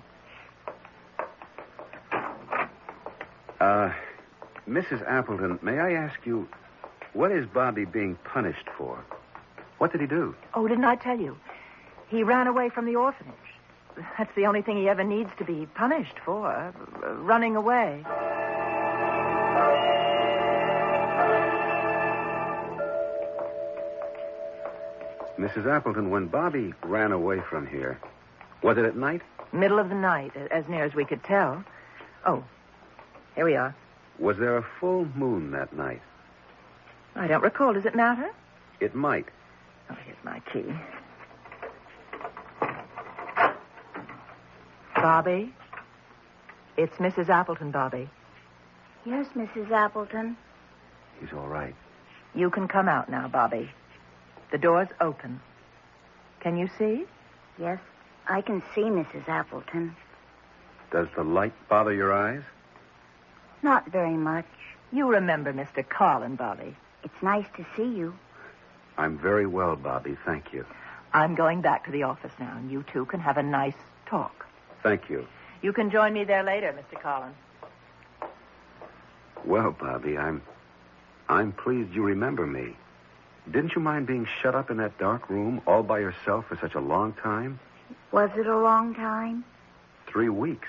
Mrs. Appleton, may I ask you, what is Bobby being punished for? What did he do? Oh, didn't I tell you? He ran away from the orphanage. That's the only thing he ever needs to be punished for. Running away. Mrs. Appleton, when Bobby ran away from here, was it at night? Middle of the night, as near as we could tell. Oh, here we are. Was there a full moon that night? I don't recall. Does it matter? It might. Oh, here's my key. Bobby? It's Mrs. Appleton, Bobby. Yes, Mrs. Appleton. He's all right. You can come out now, Bobby. The door's open. Can you see? Yes, I can see Mrs. Appleton. Does the light bother your eyes? Not very much. You remember Mr. Carlin, Bobby. It's nice to see you. I'm very well, Bobby. Thank you. I'm going back to the office now, and you two can have a nice talk. Thank you. You can join me there later, Mr. Carlin. Well, Bobby, I'm pleased you remember me. Didn't you mind being shut up in that dark room all by yourself for such a long time? Was it a long time? 3 weeks.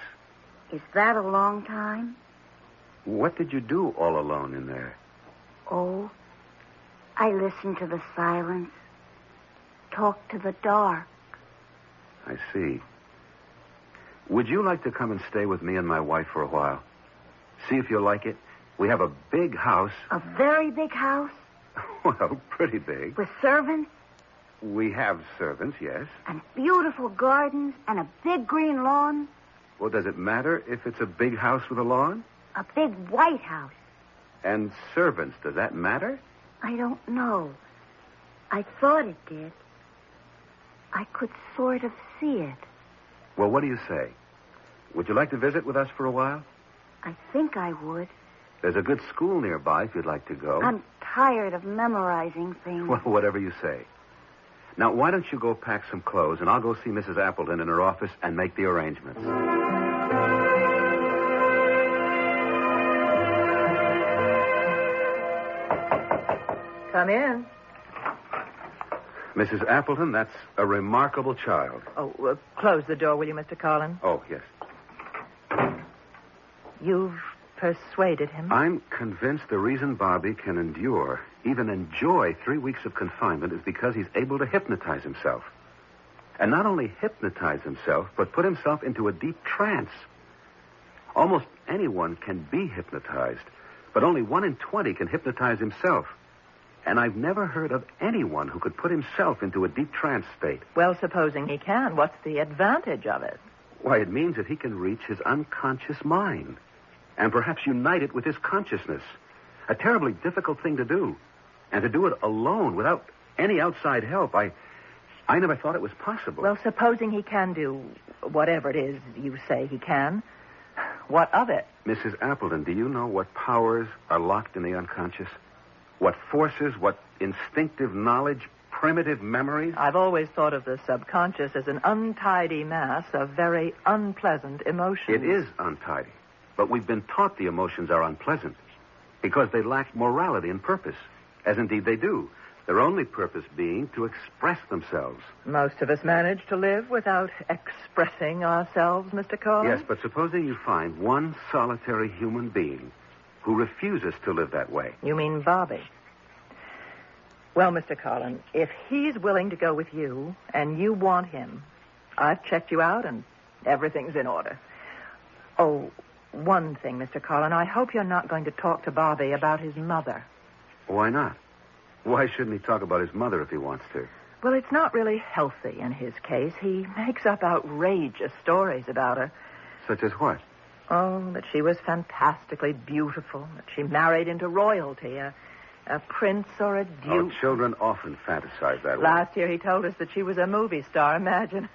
Is that a long time? What did you do all alone in there? Oh, I listened to the silence. Talked to the dark. I see. Would you like to come and stay with me and my wife for a while? See if you'll like it. We have a big house. A very big house? Well, pretty big. With servants? We have servants, yes. And beautiful gardens and a big green lawn? Well, does it matter if it's a big house with a lawn? A big white house. And servants, does that matter? I don't know. I thought it did. I could sort of see it. Well, what do you say? Would you like to visit with us for a while? I think I would. There's a good school nearby if you'd like to go. I'm tired of memorizing things. Well, whatever you say. Now, why don't you go pack some clothes, and I'll go see Mrs. Appleton in her office and make the arrangements. Come in. Mrs. Appleton, that's a remarkable child. Oh, close the door, will you, Mr. Collin? Oh, yes. You've persuaded him? I'm convinced the reason Bobby can endure, even enjoy 3 weeks of confinement is because he's able to hypnotize himself. And not only hypnotize himself, but put himself into a deep trance. Almost anyone can be hypnotized, but only 1 in 20 can hypnotize himself. And I've never heard of anyone who could put himself into a deep trance state. Well, supposing he can, what's the advantage of it? Why, it means that he can reach his unconscious mind and perhaps unite it with his consciousness. A terribly difficult thing to do. And to do it alone without any outside help, I never thought it was possible. Well, supposing he can do whatever it is you say he can, what of it? Mrs. Appleton, do you know what powers are locked in the unconscious? What forces, what instinctive knowledge, primitive memories? I've always thought of the subconscious as an untidy mass of very unpleasant emotions. It is untidy. But we've been taught the emotions are unpleasant because they lack morality and purpose, as indeed they do. Their only purpose being to express themselves. Most of us manage to live without expressing ourselves, Mr. Collin. Yes, but supposing you find one solitary human being who refuses to live that way. You mean Bobby? Well, Mr. Collin, if he's willing to go with you and you want him, I've checked you out and everything's in order. Oh, one thing, Mr. Collin, I hope you're not going to talk to Bobby about his mother. Why not? Why shouldn't he talk about his mother if he wants to? Well, it's not really healthy in his case. He makes up outrageous stories about her. Such as what? Oh, that she was fantastically beautiful, that she married into royalty, a prince or a duke. Oh, children often fantasize that way. Last year he told us that she was a movie star, imagine.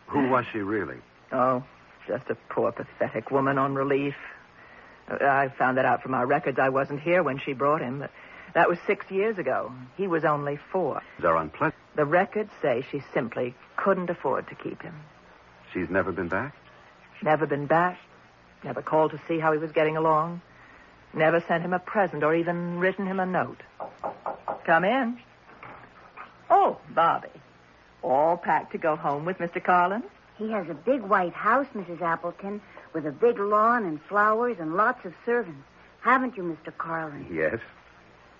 Who was she really? Oh, just a poor, pathetic woman on relief. I found that out from our records. I wasn't here when she brought him, but that was 6 years ago. He was only 4. They're unpleasant. The records say she simply couldn't afford to keep him. She's never been back? Never been back. Never called to see how he was getting along. Never sent him a present or even written him a note. Come in. Oh, Bobby. All packed to go home with Mr. Collin? He has a big white house, Mrs. Appleton, with a big lawn and flowers and lots of servants. Haven't you, Mr. Carlin? Yes.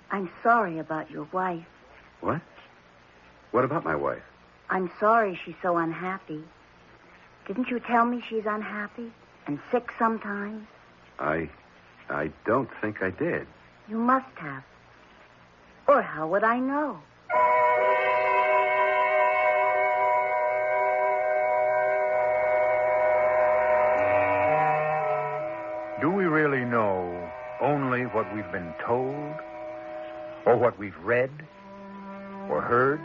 I'm sorry about your wife. What? What about my wife? I'm sorry she's so unhappy. Didn't you tell me she's unhappy and sick sometimes? I don't think I did. You must have. Or how would I know? Do we really know only what we've been told? Or what we've read? Or heard?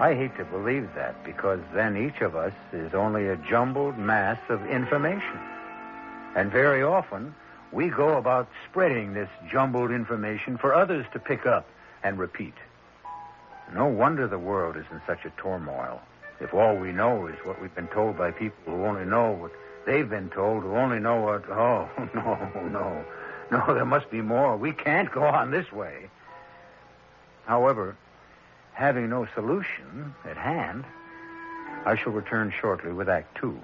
I hate to believe that, because then each of us is only a jumbled mass of information. And very often, we go about spreading this jumbled information for others to pick up and repeat. No wonder the world is in such a turmoil, if all we know is what we've been told by people who only know what they've been told, who only know what... Oh, no, there must be more. We can't go on this way. However, having no solution at hand, I shall return shortly with Act Two.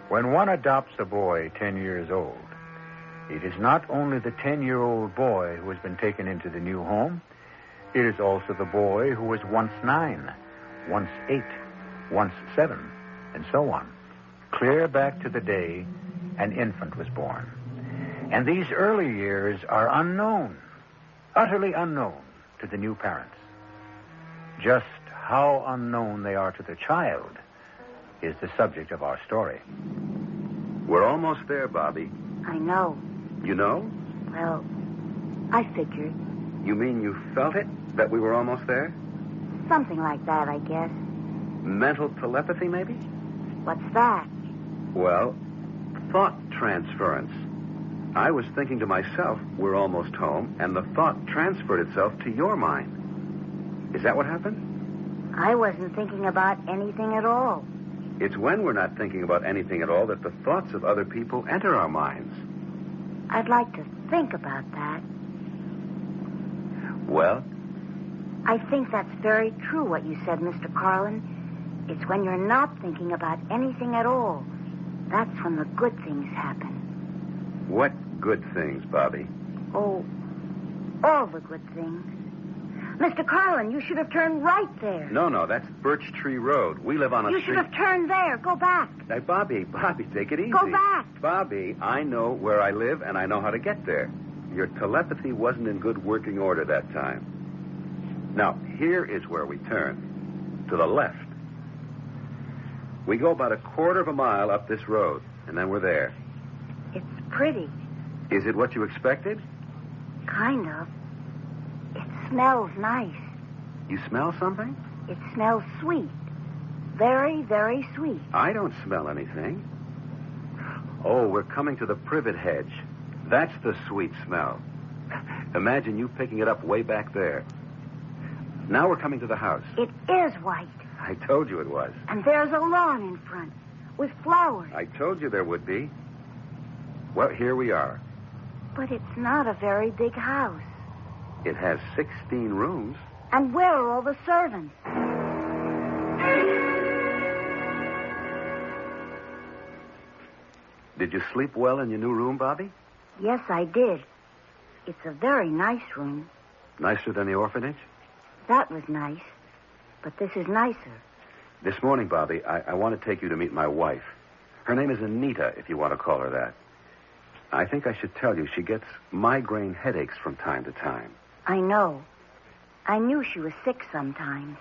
When one adopts a boy 10 years old, it is not only the 10-year-old boy who has been taken into the new home, it is also the boy who was once 9, once 8, once 7, and so on, clear back to the day an infant was born. And these early years are unknown, utterly unknown to the new parents. Just how unknown they are to the child is the subject of our story. We're almost there, Bobby. I know. You know? Well, I figured. You mean you felt it, that we were almost there? Something like that, I guess. Mental telepathy, maybe? What's that? Well, thought transference. I was thinking to myself, we're almost home, and the thought transferred itself to your mind. Is that what happened? I wasn't thinking about anything at all. It's when we're not thinking about anything at all that the thoughts of other people enter our minds. I'd like to think about that. Well? I think that's very true, what you said, Mr. Carlin. It's when you're not thinking about anything at all. That's when the good things happen. What good things, Bobby? Oh, all the good things. Mr. Carlin, you should have turned right there. No, that's Birch Tree Road. We live on a street... You should have turned there. Go back. Hey, Bobby, take it easy. Go back. Bobby, I know where I live, and I know how to get there. Your telepathy wasn't in good working order that time. Now, here is where we turn. To the left. We go about a quarter of a mile up this road, and then we're there. It's pretty. Is it what you expected? Kind of. It smells nice. You smell something? It smells sweet. Very, very sweet. I don't smell anything. Oh, we're coming to the privet hedge. That's the sweet smell. Imagine you picking it up way back there. Now we're coming to the house. It is white. I told you it was. And there's a lawn in front with flowers. I told you there would be. Well, here we are. But it's not a very big house. It has 16 rooms. And where are all the servants? Did you sleep well in your new room, Bobby? Yes, I did. It's a very nice room. Nicer than the orphanage? That was nice. But this is nicer. This morning, Bobby, I want to take you to meet my wife. Her name is Anita, if you want to call her that. I think I should tell you she gets migraine headaches from time to time. I know. I knew she was sick sometimes.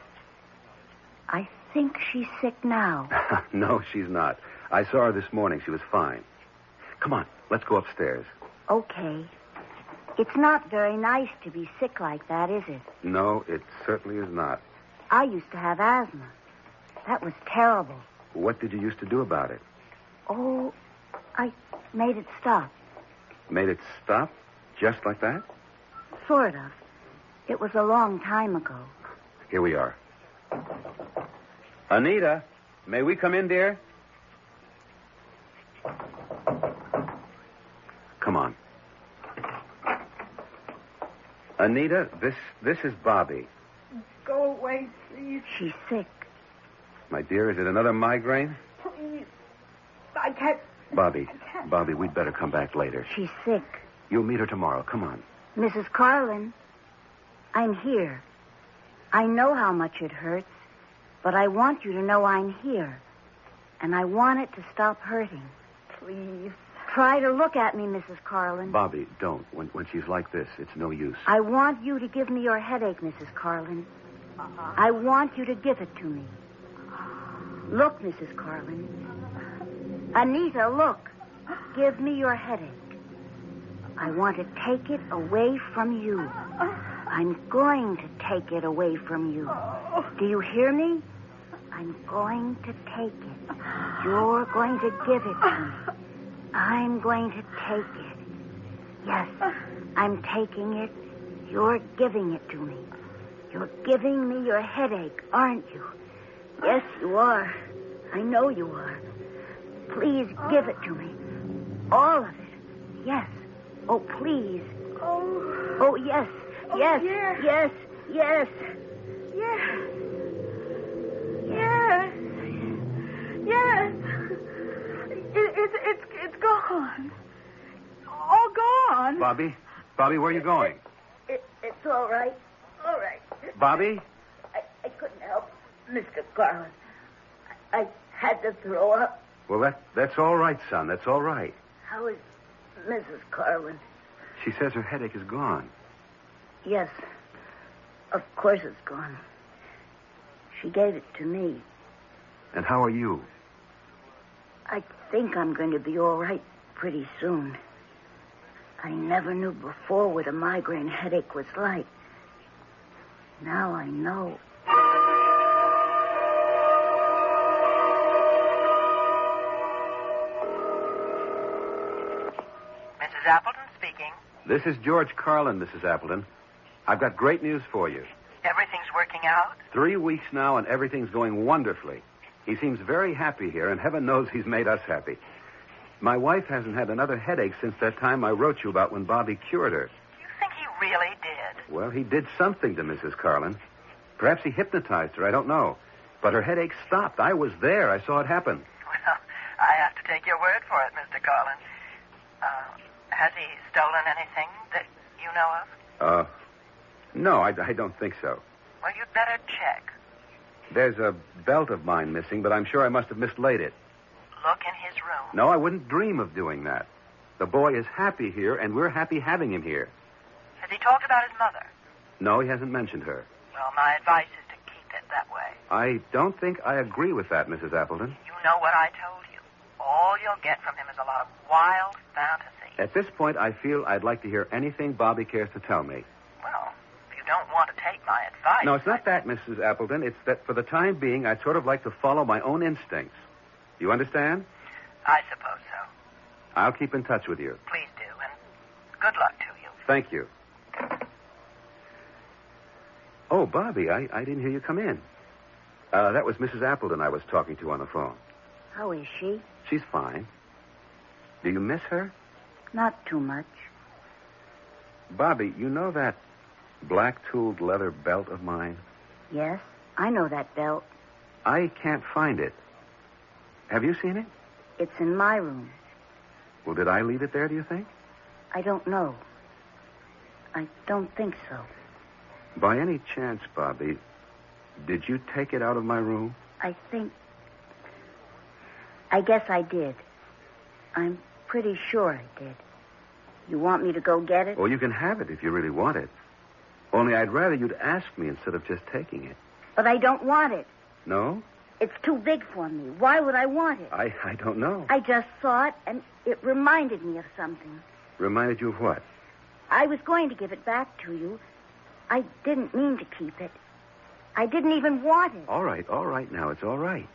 I think she's sick now. No, she's not. I saw her this morning. She was fine. Come on, let's go upstairs. Okay. It's not very nice to be sick like that, is it? No, it certainly is not. I used to have asthma. That was terrible. What did you used to do about it? Oh, I made it stop. Made it stop? Just like that? Sort of. It was a long time ago. Here we are. Anita, may we come in, dear? Come on. Anita, this is Bobby. Go away, please. She's sick. My dear, is it another migraine? Please. I can't... Bobby, we'd better come back later. She's sick. You'll meet her tomorrow. Come on. Mrs. Carlin, I'm here. I know how much it hurts, but I want you to know I'm here. And I want it to stop hurting. Please. Try to look at me, Mrs. Carlin. Bobby, don't. When she's like this, it's no use. I want you to give me your headache, Mrs. Carlin. I want you to give it to me. Look, Mrs. Carlin. Anita, look. Give me your headache. I want to take it away from you. I'm going to take it away from you. Do you hear me? I'm going to take it. You're going to give it to me. I'm going to take it. Yes, I'm taking it. You're giving it to me. You're giving me your headache, aren't you? Yes, you are. I know you are. Please give it to me. All of it. Yes. Oh, please. Oh, yes. Yes. Yeah. Yes. Yes. Yes. Yes. Yes. It's gone. All gone. Bobby, where are you going? It's all right. All right. Bobby? I couldn't help Mr. Garland. I had to throw up. Well, that's all right, son. That's all right. How is Mrs. Garland? She says her headache is gone. Yes. Of course it's gone. She gave it to me. And how are you? I think I'm going to be all right pretty soon. I never knew before what a migraine headache was like. Now I know. Mrs. Appleton speaking. This is George Carlin, Mrs. Appleton. I've got great news for you. Everything's working out? 3 weeks now, and everything's going wonderfully. He seems very happy here, and heaven knows he's made us happy. My wife hasn't had another headache since that time I wrote you about when Bobby cured her. You think he really did? Well, he did something to Mrs. Carlin. Perhaps he hypnotized her, I don't know. But her headache stopped. I was there. I saw it happen. Well, I have to take your word for it, Mr. Carlin. Has he stolen anything that you know of? No, I don't think so. Well, you'd better check. There's a belt of mine missing, but I'm sure I must have mislaid it. Look in his room. No, I wouldn't dream of doing that. The boy is happy here, and we're happy having him here. Has he talked about his mother? No, he hasn't mentioned her. Well, my advice is to keep it that way. I don't think I agree with that, Mrs. Appleton. You know what I told you. All you'll get from him is a lot of wild fantasy. At this point, I feel I'd like to hear anything Bobby cares to tell me. Well, if you don't want to take my advice... No, it's not that, Mrs. Appleton. It's that for the time being, I'd sort of like to follow my own instincts. You understand? I suppose so. I'll keep in touch with you. Please do, and good luck to you. Thank you. Oh, Bobby, I didn't hear you come in. That was Mrs. Appleton I was talking to on the phone. How is she? She's fine. Do you miss her? Not too much. Bobby, you know that black-tooled leather belt of mine? Yes, I know that belt. I can't find it. Have you seen it? It's in my room. Well, did I leave it there, do you think? I don't know. I don't think so. By any chance, Bobby, did you take it out of my room? I guess I did. I'm pretty sure I did. You want me to go get it? Oh, you can have it if you really want it. Only I'd rather you'd ask me instead of just taking it. But I don't want it. No? It's too big for me. Why would I want it? I don't know. I just saw it, and it reminded me of something. Reminded you of what? I was going to give it back to you. I didn't mean to keep it. I didn't even want it. All right now. It's all right.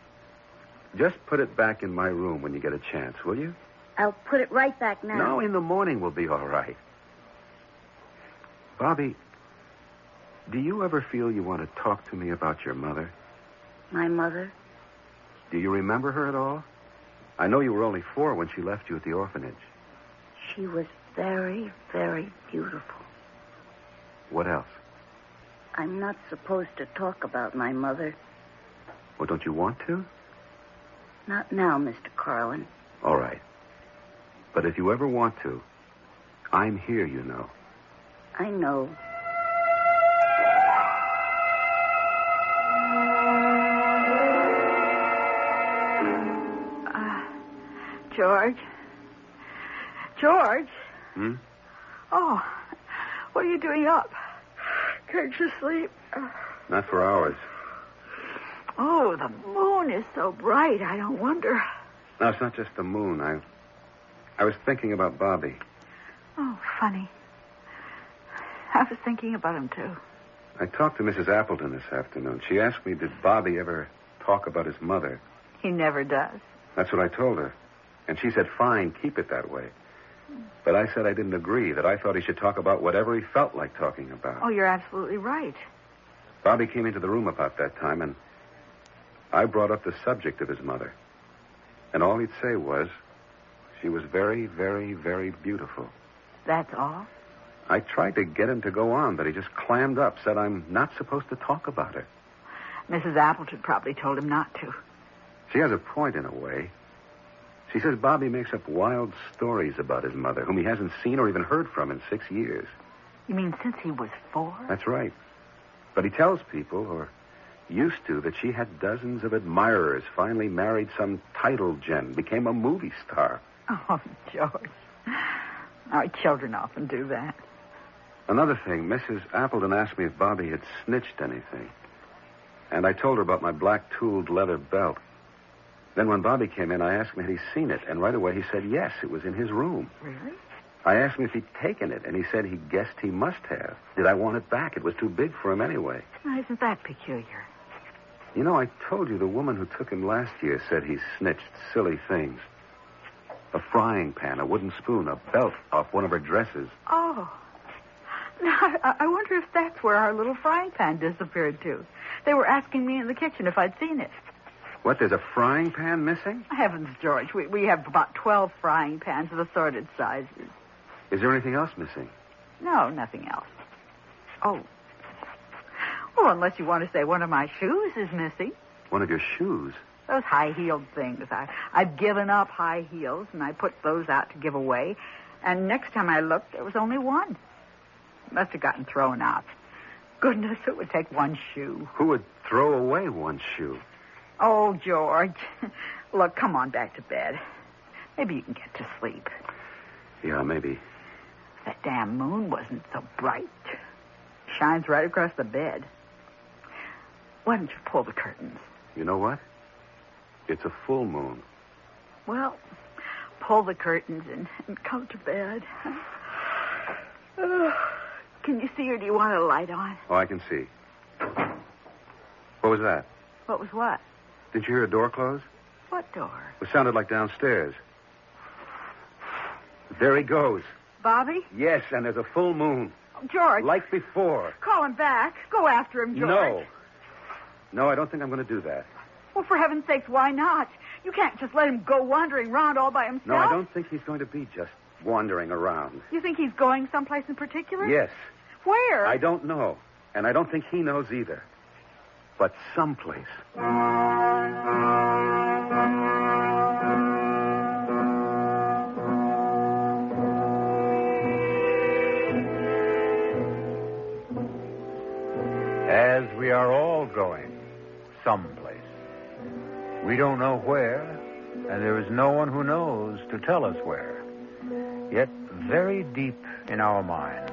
Just put it back in my room when you get a chance, will you? I'll put it right back now. No, in the morning we'll be all right. Bobby, do you ever feel you want to talk to me about your mother? My mother? Do you remember her at all? I know you were only 4 when she left you at the orphanage. She was very, very beautiful. What else? I'm not supposed to talk about my mother. Well, don't you want to? Not now, Mr. Carlin. All right. But if you ever want to, I'm here, you know. I know. George? George? Hmm? Oh, what are you doing up? Can't you sleep? Not for hours. Oh, the moon is so bright, I don't wonder. No, it's not just the moon. I was thinking about Bobby. Oh, funny. I was thinking about him, too. I talked to Mrs. Appleton this afternoon. She asked me, did Bobby ever talk about his mother? He never does. That's what I told her. And she said, fine, keep it that way. But I said I didn't agree, that I thought he should talk about whatever he felt like talking about. Oh, you're absolutely right. Bobby came into the room about that time, and I brought up the subject of his mother. And all he'd say was, she was very, very, very beautiful. That's all? I tried to get him to go on, but he just clammed up, said I'm not supposed to talk about her. Mrs. Appleton probably told him not to. She has a point in a way. She says Bobby makes up wild stories about his mother, whom he hasn't seen or even heard from in 6 years. You mean since he was 4? That's right. But he tells people, or used to, that she had dozens of admirers, finally married some title gem, became a movie star. Oh, George. Our children often do that. Another thing, Mrs. Appleton asked me if Bobby had snitched anything. And I told her about my black tooled leather belt. Then when Bobby came in, I asked him had he seen it, and right away he said yes, it was in his room. Really? I asked him if he'd taken it, and he said he guessed he must have. Did I want it back? It was too big for him anyway. Now, isn't that peculiar? You know, I told you the woman who took him last year said he snitched silly things. A frying pan, a wooden spoon, a belt off one of her dresses. Oh. Now, I wonder if that's where our little frying pan disappeared to. They were asking me in the kitchen if I'd seen it. What, there's a frying pan missing? Heavens, George, we have about 12 frying pans of assorted sizes. Is there anything else missing? No, nothing else. Oh. Well, unless you want to say one of my shoes is missing. One of your shoes? Those high-heeled things. I've given up high heels, and I put those out to give away. And next time I looked, there was only one. Must have gotten thrown out. Goodness, it would take one shoe. Who would throw away one shoe? Oh, George. Look, come on back to bed. Maybe you can get to sleep. Yeah, maybe. That damn moon wasn't so bright. Shines right across the bed. Why don't you pull the curtains? You know what? It's a full moon. Well, pull the curtains and come to bed. Can you see, or do you want a light on? Oh, I can see. What was that? What was what? Did you hear a door close? What door? It sounded like downstairs. There he goes. Bobby? Yes, and there's a full moon. Oh, George. Like before. Call him back. Go after him, George. No, I don't think I'm going to do that. Well, for heaven's sakes, why not? You can't just let him go wandering around all by himself. No, I don't think he's going to be just wandering around. You think he's going someplace in particular? Yes. Where? I don't know. And I don't think he knows either. But someplace. As we are all going someplace. We don't know where, and there is no one who knows to tell us where. Yet very deep in our minds,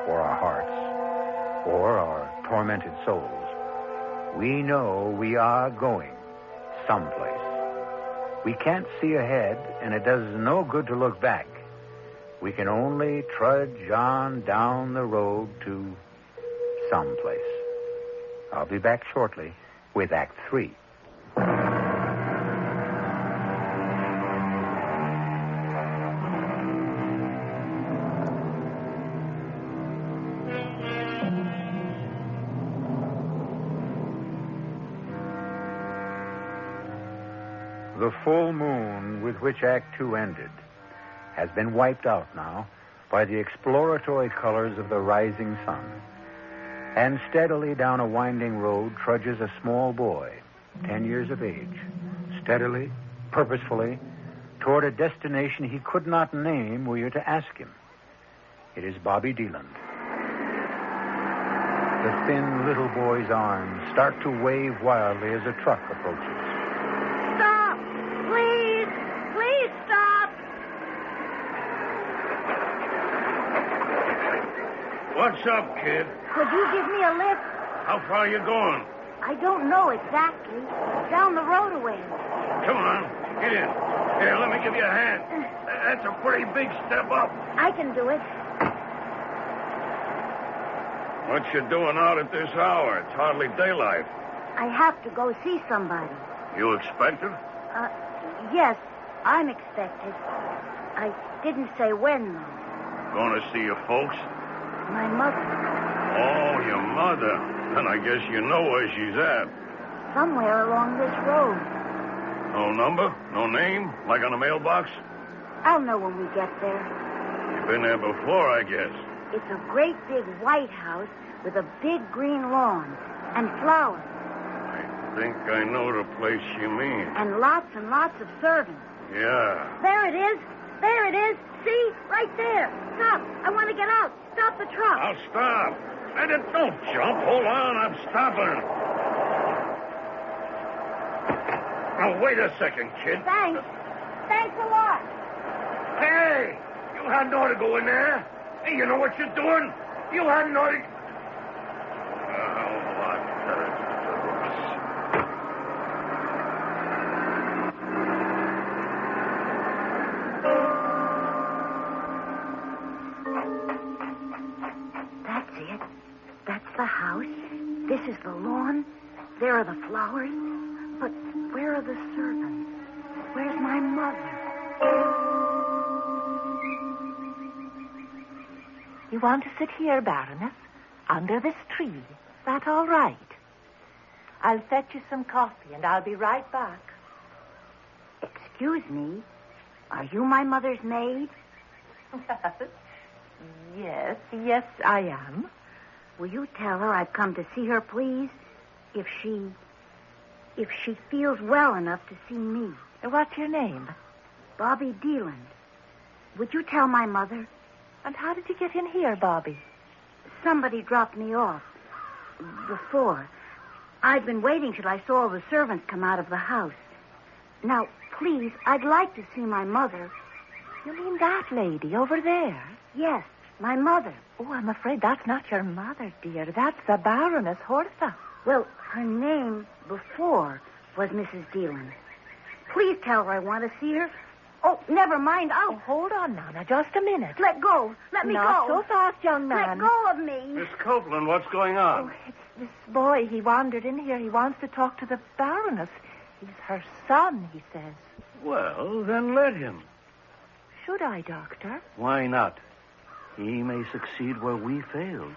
or our hearts, or our tormented souls, we know we are going someplace. We can't see ahead, and it does no good to look back. We can only trudge on down the road to someplace. I'll be back shortly with Act 3. The full moon with which Act 2 ended has been wiped out now by the exploratory colors of the rising sun. And steadily down a winding road trudges a small boy, 10 years of age, steadily, purposefully, toward a destination he could not name were you to ask him. It is Bobby Deland. The thin little boy's arms start to wave wildly as a truck approaches. Stop! Please! Please stop! What's up, kid? Could you give me a lift? How far are you going? I don't know exactly. Down the road a ways. Come on, get in. Here, let me give you a hand. That's a pretty big step up. I can do it. What you doing out at this hour? It's hardly daylight. I have to go see somebody. You expected? Yes, I'm expected. I didn't say when, though. Going to see your folks? My mother. Oh, your mother. Then I guess you know where she's at. Somewhere along this road. No number? No name? Like on a mailbox? I'll know when we get there. You've been there before, I guess. It's a great big white house with a big green lawn and flowers. I think I know the place you mean. And lots of servants. Yeah. There it is. There it is. See? Right there. Stop. I want to get out. Stop the truck. I'll stop. And don't jump. Hold on. I'm stopping. Now, wait a second, kid. Thanks. Thanks a lot. Hey! You hadn't ought to go in there. Hey, you know what you're doing? You hadn't ought to... That's it. That's the house. This is the lawn. There are the flowers. But where are the servants? Where's my mother? You want to sit here, Baroness? Under this tree. Is that all right? I'll fetch you some coffee, and I'll be right back. Excuse me. Are you my mother's maid? Yes, I am. Will you tell her I've come to see her, please? If she feels well enough to see me. What's your name? Bobby Deland. Would you tell my mother? And how did you get in here, Bobby? Somebody dropped me off. Before. I'd been waiting till I saw all the servants come out of the house. Now, please, I'd like to see my mother. You mean that lady over there? Yes, my mother. Oh, I'm afraid that's not your mother, dear. That's the Baroness Hortha. Well, her name before was Mrs. Deland. Please tell her I want to see her. Oh, never mind. Oh, hold on now. Just a minute. Let go. Let me Not go. so fast, young man. Let go of me. Miss Copeland, what's going on? Oh, it's this boy. He wandered in here. He wants to talk to the Baroness. He's her son, he says. Well, then let him. Should I, Doctor? Why not? He may succeed where we failed.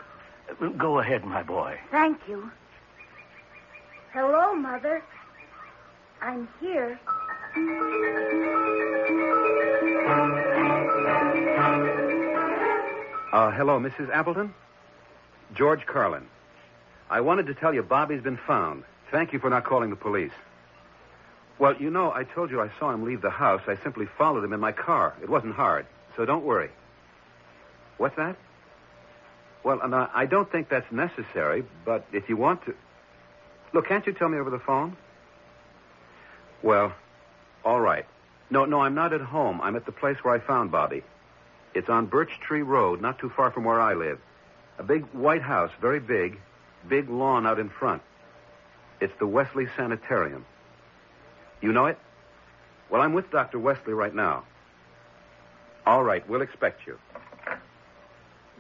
Go ahead, my boy. Thank you. Hello, Mother. I'm here. Hello, Mrs. Appleton? George Carlin. I wanted to tell you Bobby's been found. Thank you for not calling the police. Well, you know, I told you I saw him leave the house. I simply followed him in my car. It wasn't hard, so don't worry. What's that? Well, I don't think that's necessary, but if you want to... Look, can't you tell me over the phone? Well, all right. No, I'm not at home. I'm at the place where I found Bobby. It's on Birch Tree Road, not too far from where I live. A big white house, very big. Big lawn out in front. It's the Wesley Sanitarium. You know it? Well, I'm with Dr. Wesley right now. All right, we'll expect you.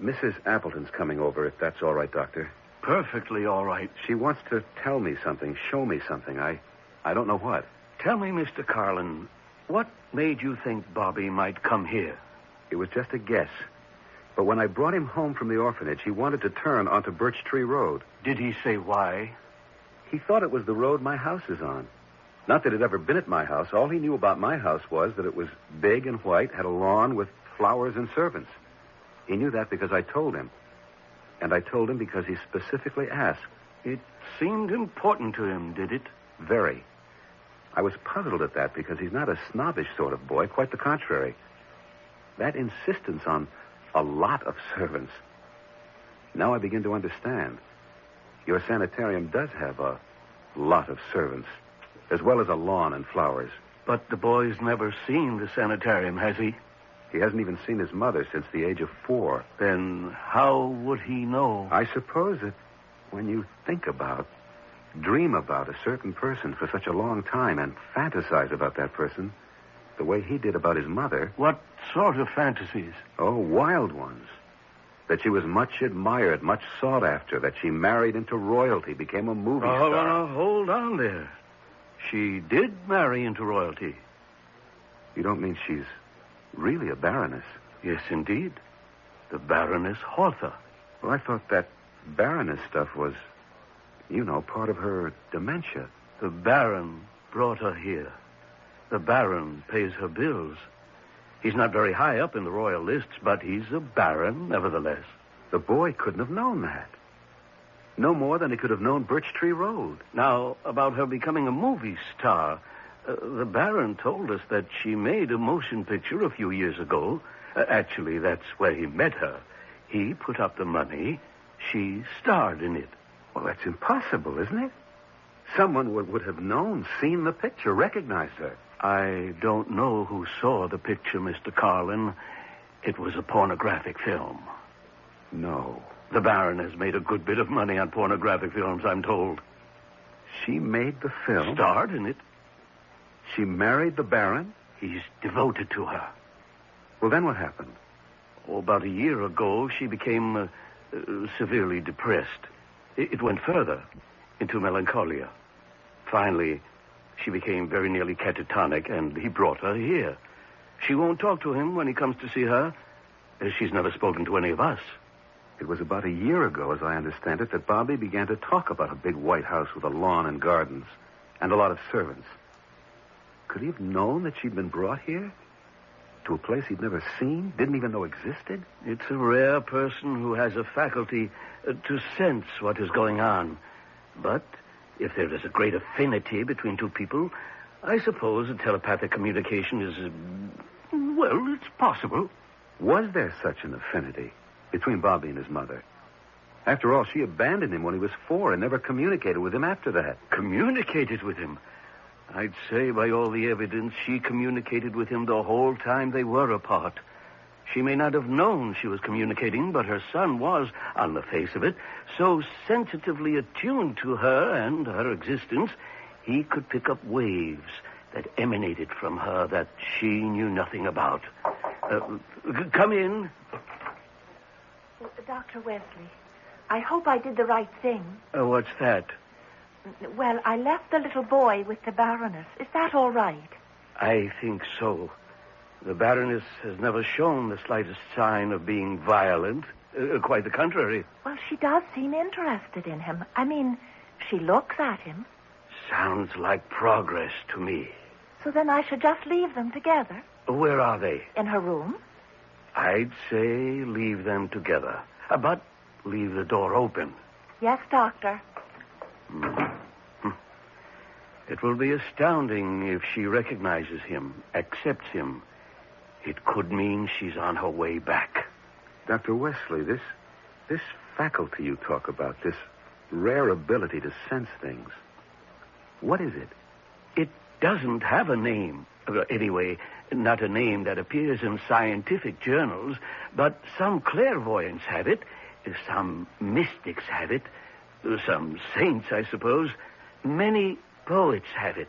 Mrs. Appleton's coming over, if that's all right, Doctor. Perfectly all right. She wants to tell me something, show me something. I don't know what. Tell me, Mr. Carlin, what made you think Bobby might come here? It was just a guess. But when I brought him home from the orphanage, he wanted to turn onto Birch Tree Road. Did he say why? He thought it was the road my house is on. Not that it had ever been at my house. All he knew about my house was that it was big and white, had a lawn with flowers and servants. He knew that because I told him. And I told him because he specifically asked. It seemed important to him, did it? Very. I was puzzled at that because he's not a snobbish sort of boy, quite the contrary. That insistence on a lot of servants. Now I begin to understand. Your sanitarium does have a lot of servants, as well as a lawn and flowers. But the boy's never seen the sanitarium, has he? He hasn't even seen his mother since the age of 4. Then how would he know? I suppose that when you dream about a certain person for such a long time and fantasize about that person the way he did about his mother... What sort of fantasies? Oh, wild ones. That she was much admired, much sought after, that she married into royalty, became a movie star. Hold on there. She did marry into royalty. You don't mean she's really a baroness? Yes, indeed. The Baroness Hortha. Well, I thought that Baroness stuff was, part of her dementia. The Baron brought her here. The Baron pays her bills. He's not very high up in the royal lists, but he's a baron, nevertheless. The boy couldn't have known that. No more than he could have known Birch Tree Road. Now, about her becoming a movie star, the Baron told us that she made a motion picture a few years ago. Actually, that's where he met her. He put up the money. She starred in it. Well, that's impossible, isn't it? Someone would have known, seen the picture, recognized her. I don't know who saw the picture, Mr. Carlin. It was a pornographic film. No. The Baron has made a good bit of money on pornographic films, I'm told. She made the film? Starred in it. She married the Baron? He's devoted to her. Well, then what happened? About a year ago, she became severely depressed. It went further, into melancholia. Finally, she became very nearly catatonic, and he brought her here. She won't talk to him when he comes to see her. She's never spoken to any of us. It was about a year ago, as I understand it, that Bobby began to talk about a big white house with a lawn and gardens and a lot of servants. Could he have known that she'd been brought here? To a place he'd never seen, didn't even know existed? It's a rare person who has a faculty to sense what is going on. But if there is a great affinity between two people, I suppose a telepathic communication is, it's possible. Was there such an affinity between Bobby and his mother? After all, she abandoned him when he was 4 and never communicated with him after that. Communicated with him? I'd say by all the evidence she communicated with him the whole time they were apart. She may not have known she was communicating, but her son was, on the face of it, so sensitively attuned to her and her existence, he could pick up waves that emanated from her that she knew nothing about. Come in. Dr. Wesley, I hope I did the right thing. What's that? Well, I left the little boy with the Baroness. Is that all right? I think so. The Baroness has never shown the slightest sign of being violent. Quite the contrary. Well, she does seem interested in him. I mean, she looks at him. Sounds like progress to me. So then I should just leave them together? Where are they? In her room. I'd say leave them together. But leave the door open. Yes, Doctor. It will be astounding if she recognizes him, accepts him. It could mean she's on her way back. Dr. Wesley, this faculty you talk about, this rare ability to sense things, what is it? It doesn't have a name. Anyway, not a name that appears in scientific journals, but some clairvoyants have it, some mystics have it, some saints, I suppose. Many poets have it.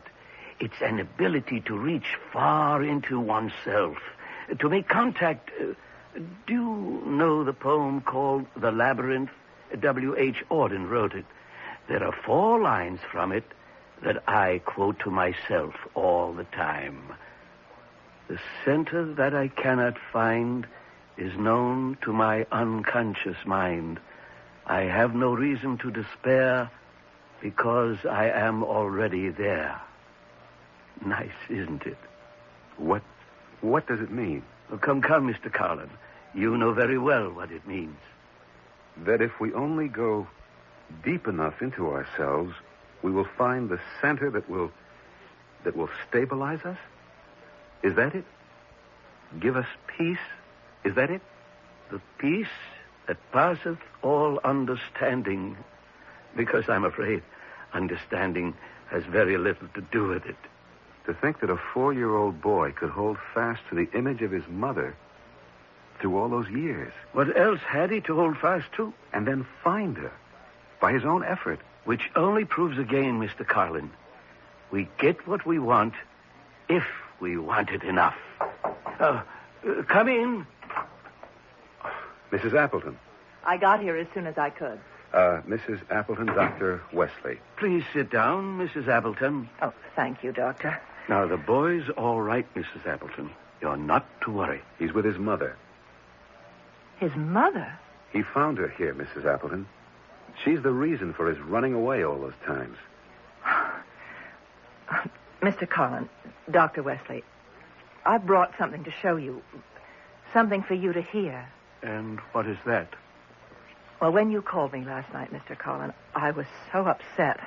It's an ability to reach far into oneself, to make contact. Do you know the poem called The Labyrinth? W.H. Auden wrote it. There are 4 lines from it that I quote to myself all the time. The center that I cannot find is known to my unconscious mind. I have no reason to despair because I am already there. Nice, isn't it? What does it mean? Oh, come, Mr. Carlin. You know very well what it means. That if we only go deep enough into ourselves, we will find the center that will stabilize us? Is that it? Give us peace? Is that it? The peace that passeth all understanding, because I'm afraid understanding has very little to do with it. To think that a 4-year-old boy could hold fast to the image of his mother through all those years. What else had he to hold fast to? And then find her by his own effort. Which only proves again, Mr. Carlin, we get what we want if we want it enough. Come in. Mrs. Appleton. I got here as soon as I could. Mrs. Appleton, Dr. Wesley. Please sit down, Mrs. Appleton. Oh, thank you, Doctor. Now, the boy's all right, Mrs. Appleton. You're not to worry. He's with his mother. His mother? He found her here, Mrs. Appleton. She's the reason for his running away all those times. Mr. Carlin, Dr. Wesley, I brought something to show you. Something for you to hear. And what is that? Well, when you called me last night, Mr. Carlin, I was so upset.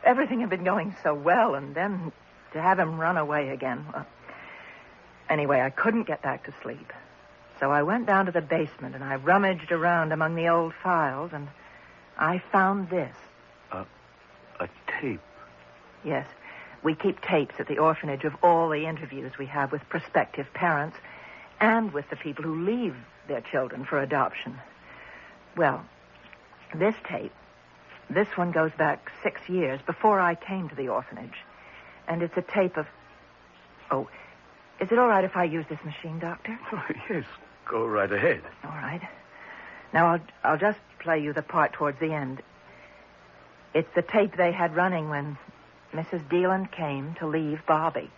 Everything had been going so well, and then to have him run away again. Well, anyway, I couldn't get back to sleep. So I went down to the basement, and I rummaged around among the old files, and I found this. A tape? Yes. We keep tapes at the orphanage of all the interviews we have with prospective parents and with the people who leave their children for adoption. Well, this tape, this one goes back 6 years before I came to the orphanage. And it's a tape of... Oh, is it all right if I use this machine, Doctor? Oh, yes, go right ahead. All right. Now, I'll just play you the part towards the end. It's the tape they had running when Mrs. Deland came to leave Bobby.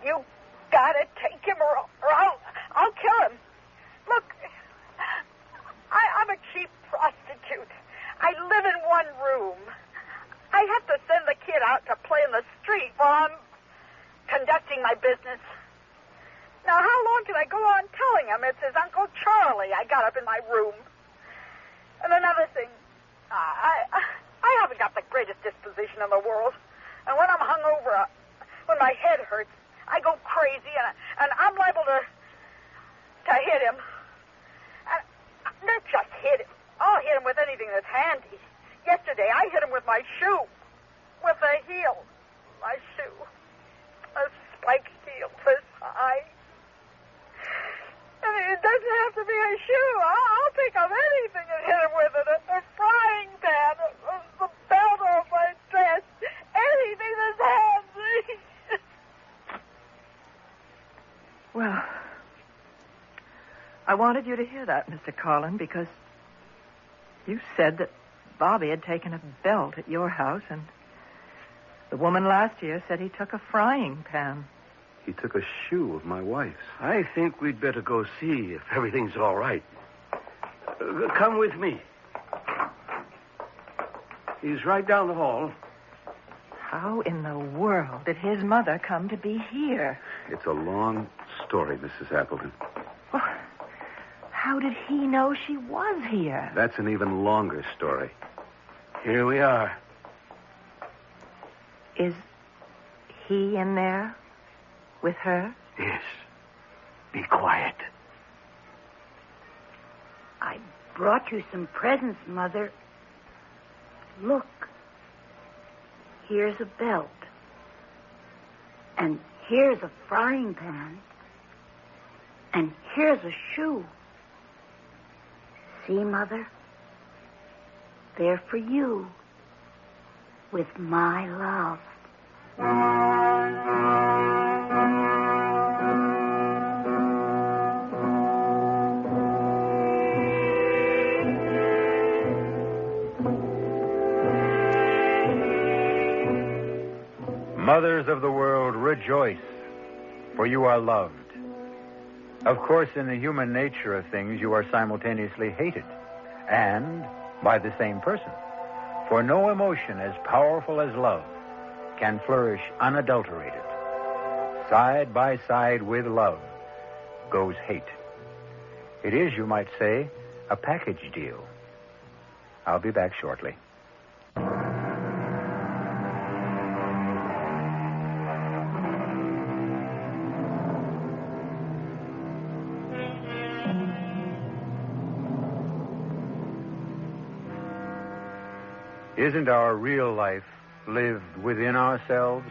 You gotta take him or I'll kill him. Look, I'm a cheap prostitute. I live in one room. I have to send the kid out to play in the street while I'm conducting my business. Now, how long can I go on telling him it's his Uncle Charlie I got up in my room? And another thing, I haven't got the greatest disposition in the world. And when I'm hungover, when my head hurts, I go crazy, and I'm liable to hit him. And not just hit him. I'll hit him with anything that's handy. Yesterday, I hit him with my shoe. With the heel. My shoe. A spiked heel this high. I mean, it doesn't have to be a shoe. I'll pick up anything and hit him with it. A frying pan, the belt off my dress, anything that's handy. Well, I wanted you to hear that, Mr. Carlin, because you said that Bobby had taken a belt at your house, and the woman last year said he took a frying pan. He took a shoe of my wife's. I think we'd better go see if everything's all right. Come with me. He's right down the hall. How in the world did his mother come to be here? It's a long story, Mrs. Appleton. Well, how did he know she was here? That's an even longer story. Here we are. Is he in there with her? Yes. Be quiet. I brought you some presents, Mother. Look. Here's a belt. And here's a frying pan. And here's a shoe. See, Mother? They're for you. With my love. Mothers of the world, rejoice, for you are loved. Of course, in the human nature of things, you are simultaneously hated, and by the same person. For no emotion as powerful as love can flourish unadulterated. Side by side with love goes hate. It is, you might say, a package deal. I'll be back shortly. Isn't our real life lived within ourselves?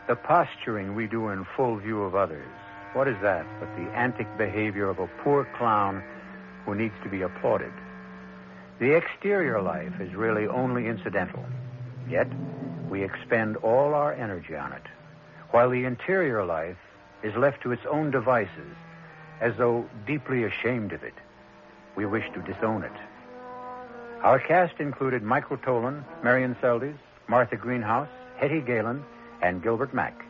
The posturing we do in full view of others, what is that but the antic behavior of a poor clown who needs to be applauded? The exterior life is really only incidental, yet we expend all our energy on it, while the interior life is left to its own devices, as though deeply ashamed of it. We wish to disown it. Our cast included Michael Tolan, Marion Seldes, Martha Greenhouse, Hetty Galen, and Gilbert Mack.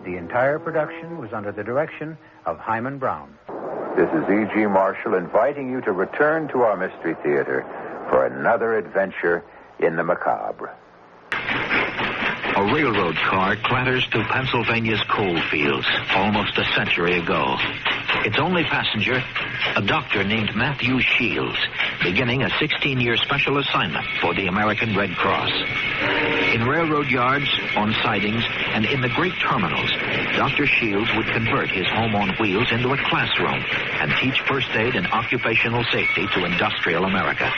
The entire production was under the direction of Hyman Brown. This is E.G. Marshall inviting you to return to our Mystery Theater for another adventure in the macabre. A railroad car clatters through Pennsylvania's coal fields almost a century ago. Its only passenger, a doctor named Matthew Shields, beginning a 16-year special assignment for the American Red Cross. In railroad yards, on sidings, and in the great terminals, Dr. Shields would convert his home on wheels into a classroom and teach first aid and occupational safety to industrial America.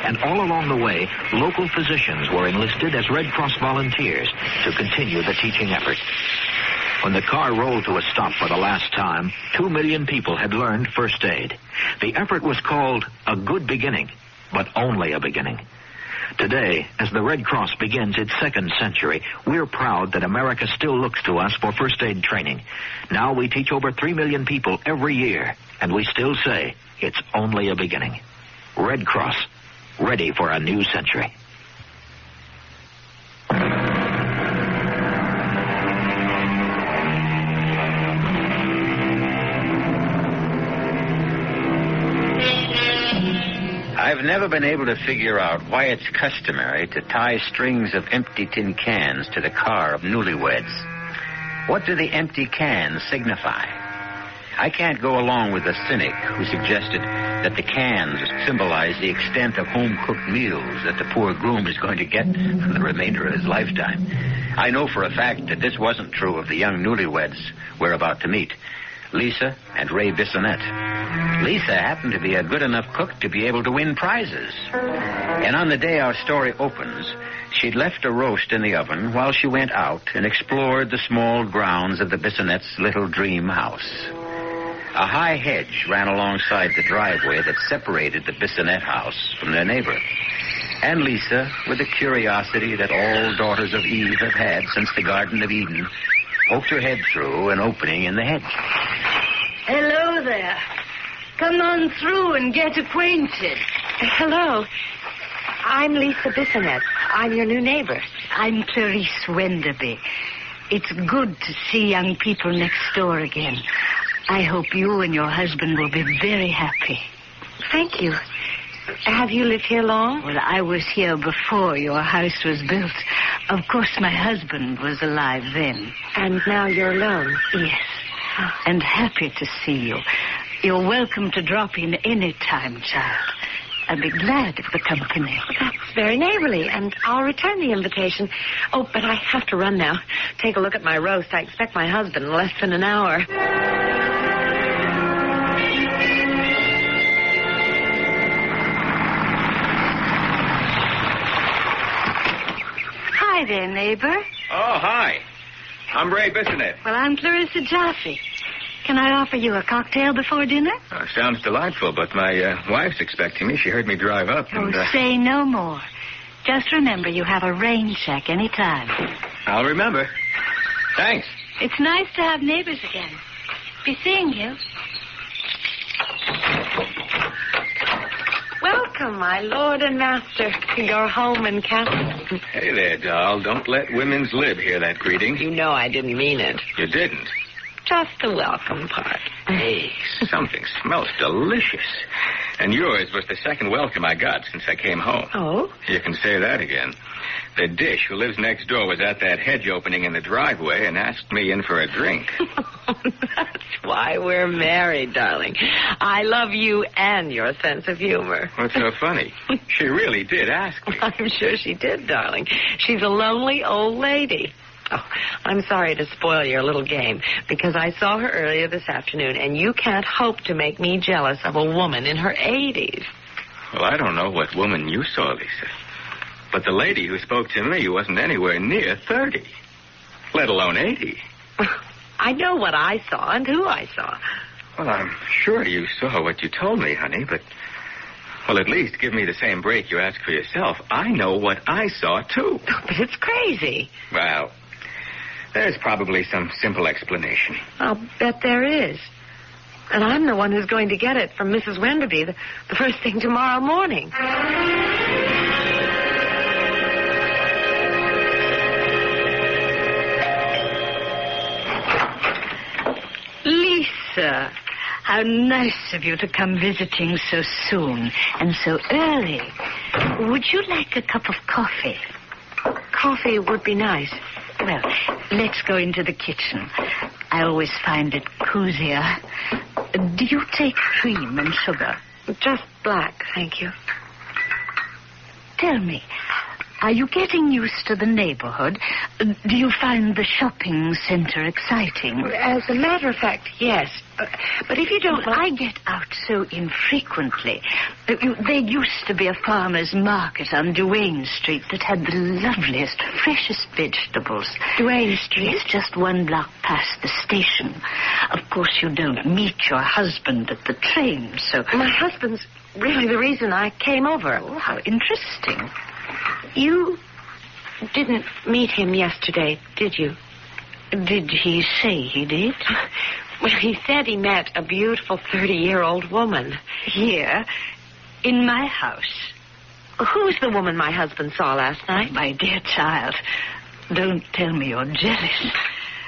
And all along the way, local physicians were enlisted as Red Cross volunteers to continue the teaching effort. When the car rolled to a stop for the last time, 2 million people had learned first aid. The effort was called A Good Beginning, but only a beginning. Today, as the Red Cross begins its second century, we're proud that America still looks to us for first aid training. Now we teach over 3 million people every year, and we still say it's only a beginning. Red Cross, ready for a new century. I've never been able to figure out why it's customary to tie strings of empty tin cans to the car of newlyweds. What do the empty cans signify? I can't go along with the cynic who suggested that the cans symbolize the extent of home-cooked meals that the poor groom is going to get for the remainder of his lifetime. I know for a fact that this wasn't true of the young newlyweds we're about to meet, Lisa and Ray Bissonette. Lisa happened to be a good enough cook to be able to win prizes. And on the day our story opens, she'd left a roast in the oven while she went out and explored the small grounds of the Bissonnettes' little dream house. A high hedge ran alongside the driveway that separated the Bissonette house from their neighbor. And Lisa, with the curiosity that all daughters of Eve have had since the Garden of Eden, poked her head through an opening in the hedge. Hello there. Come on through and get acquainted. Hello. I'm Lisa Bissonette. I'm your new neighbor. I'm Clarice Wenderby. It's good to see young people next door again. I hope you and your husband will be very happy. Thank you. Have you lived here long? Well, I was here before your house was built. Of course, my husband was alive then. And now you're alone? Yes. And happy to see you. You're welcome to drop in any time, child. I'd be glad of the company. That's very neighborly, and I'll return the invitation. Oh, but I have to run now. Take a look at my roast. I expect my husband in less than an hour. Hi there, neighbor. Oh, hi. I'm Ray Bissonette. Well, I'm Clarissa Jaffe. Can I offer you a cocktail before dinner? Sounds delightful, but my wife's expecting me. She heard me drive up and... Say no more. Just remember you have a rain check any time. I'll remember. Thanks. It's nice to have neighbors again. Be seeing you. Welcome, my lord and master, to your home and castle. Hey there, doll. Don't let women's lib hear that greeting. You know I didn't mean it. You didn't? Just the welcome part. Hey, something smells delicious. And yours was the second welcome I got since I came home. Oh? You can say that again. The dish who lives next door was at that hedge opening in the driveway and asked me in for a drink. That's why we're married, darling. I love you and your sense of humor. What's so funny? She really did ask me. I'm sure she did, darling. She's a lonely old lady. Oh, I'm sorry to spoil your little game, because I saw her earlier this afternoon, and you can't hope to make me jealous of a woman in her 80s. Well, I don't know what woman you saw, Lisa. But the lady who spoke to me wasn't anywhere near 30, let alone 80. I know what I saw and who I saw. Well, I'm sure you saw what you told me, honey, but... Well, at least give me the same break you asked for yourself. I know what I saw, too. But it's crazy. Well... There's probably some simple explanation. I'll bet there is. And I'm the one who's going to get it from Mrs. Wenderby the first thing tomorrow morning. Lisa, How nice of you to come visiting so soon and so early. Would you like a cup of coffee? Coffee would be nice. Well, let's go into the kitchen. I always find it cozier. Do you take cream and sugar? Just black, thank you. Tell me, are you getting used to the neighborhood? Do you find the shopping center exciting? As a matter of fact, yes. But if you don't... I get out so infrequently. There used to be a farmer's market on Duane Street that had the loveliest, freshest vegetables. Duane Street? It's just one block past the station. Of course, you don't meet your husband at the train, so... My husband's really the reason I came over. Oh, how interesting. You didn't meet him yesterday, did you? Did he say he did? Well, he said he met a beautiful 30-year-old woman. Here? In my house? Who's the woman my husband saw last night? My dear child, don't tell me you're jealous.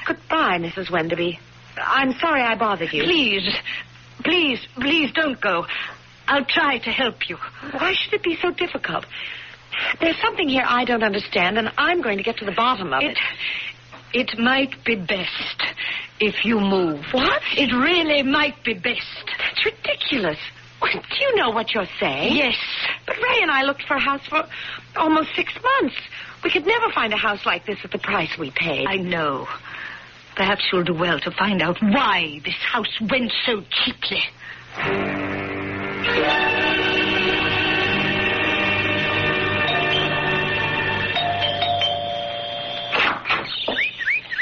Goodbye, Mrs. Wenderby. I'm sorry I bothered you. Please don't go. I'll try to help you. Why should it be so difficult? There's something here I don't understand, and I'm going to get to the bottom of it. It might be best if you move. What? It really might be best. That's ridiculous. Do you know what you're saying? Yes. But Ray and I looked for a house for almost 6 months. We could never find a house like this at the price we paid. I know. Perhaps you'll do well to find out why this house went so cheaply.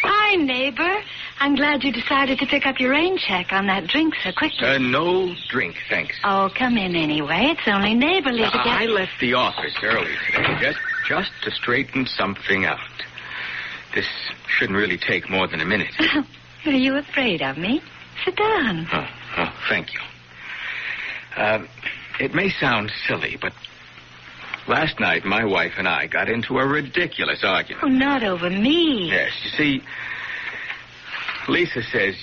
Hi, neighbor. I'm glad you decided to pick up your rain check on that drink so quickly. No drink, thanks. Oh, come in anyway. It's only neighborly to get... I left the office early today, just to straighten something out. This shouldn't really take more than a minute. Are you afraid of me? Sit down. Oh, thank you. It may sound silly, but last night my wife and I got into a ridiculous argument. Oh, not over me. Yes, you see, Lisa says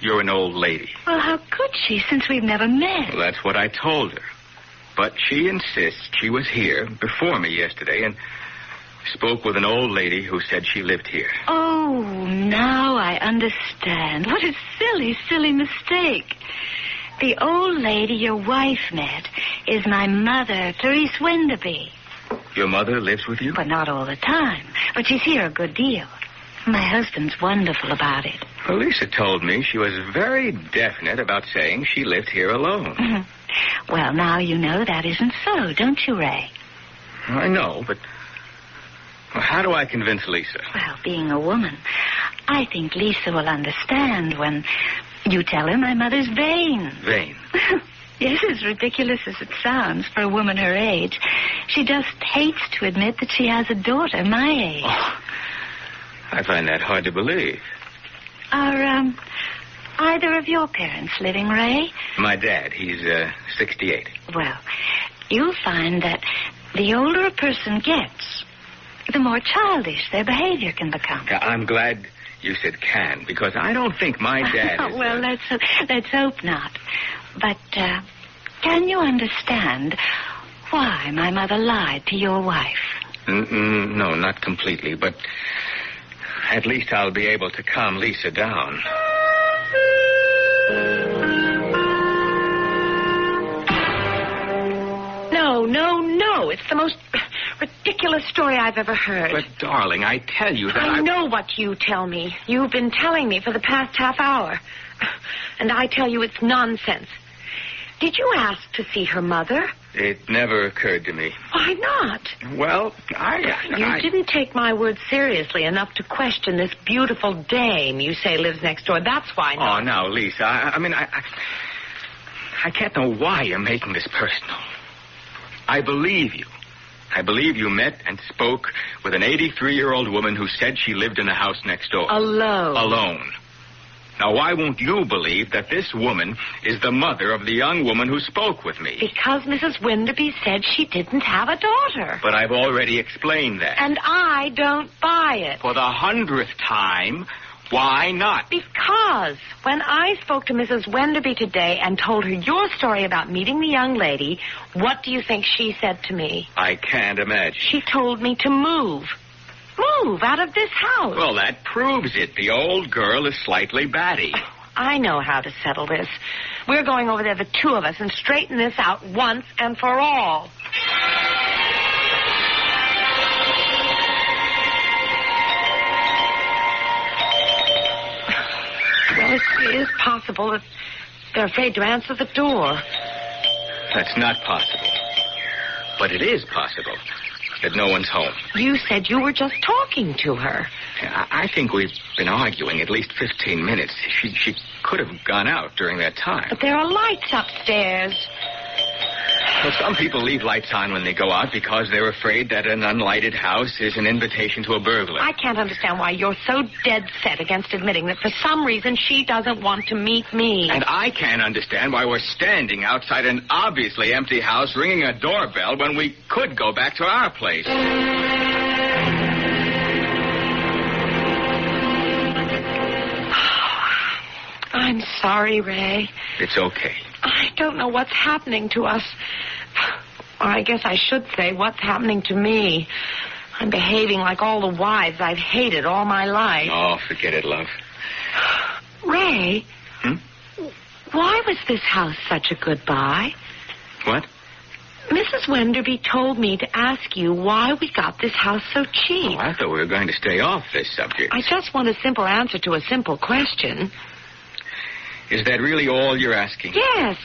you're an old lady. Well, how could she, since we've never met? Well, that's what I told her. But she insists she was here before me yesterday and spoke with an old lady who said she lived here. Oh, now I understand. What a silly, silly mistake. The old lady your wife met is my mother, Therese Wenderby. Your mother lives with you? But not all the time. But she's here a good deal. My husband's wonderful about it. Well, Lisa told me she was very definite about saying she lived here alone. Mm-hmm. Well, now you know that isn't so, don't you, Ray? I know, but how do I convince Lisa? Well, being a woman, I think Lisa will understand when you tell her my mother's vain. Vain? Yes, as ridiculous as it sounds for a woman her age. She just hates to admit that she has a daughter my age. Oh, I find that hard to believe. Are, either of your parents living, Ray? My dad, he's 68. Well, you'll find that the older a person gets, the more childish their behavior can become. I'm glad you said can, because I don't think my dad is... Well, let's hope not. But, can you understand why my mother lied to your wife? No, not completely, but at least I'll be able to calm Lisa down. No. It's the most ridiculous story I've ever heard. But, darling, I tell you that I know what you tell me. You've been telling me for the past half hour. And I tell you it's nonsense. Did you ask to see her mother? It never occurred to me. Why not? Well, You didn't take my word seriously enough to question this beautiful dame you say lives next door. That's why not. Oh, now, Lisa, I can't know why you're making this personal. I believe you. I believe you met and spoke with an 83-year-old woman who said she lived in the house next door. Alone. Now, why won't you believe that this woman is the mother of the young woman who spoke with me? Because Mrs. Wenderby said she didn't have a daughter. But I've already explained that. And I don't buy it. For the 100th time, Why not? Because when I spoke to Mrs. Wenderby today and told her your story about meeting the young lady, what do you think she said to me? I can't imagine. She told me to move. Move out of this house. Well, that proves it. The old girl is slightly batty. I know how to settle this. We're going over there, the two of us, and straighten this out once and for all. Well, it is possible that they're afraid to answer the door. That's not possible. But it is possible that no one's home. You said you were just talking to her. I think we've been arguing at least 15 minutes. She could have gone out during that time. But there are lights upstairs. Well, some people leave lights on when they go out because they're afraid that an unlighted house is an invitation to a burglar. I can't understand why you're so dead set against admitting that for some reason she doesn't want to meet me. And I can't understand why we're standing outside an obviously empty house ringing a doorbell when we could go back to our place. I'm sorry, Ray. It's okay. I don't know what's happening to us. Or I guess I should say what's happening to me. I'm behaving like all the wives I've hated all my life. Oh, forget it, love. Ray? Why was this house such a good buy? What? Mrs. Wenderby told me to ask you why we got this house so cheap. Oh, I thought we were going to stay off this subject. I just want a simple answer to a simple question. Is that really all you're asking? Yes.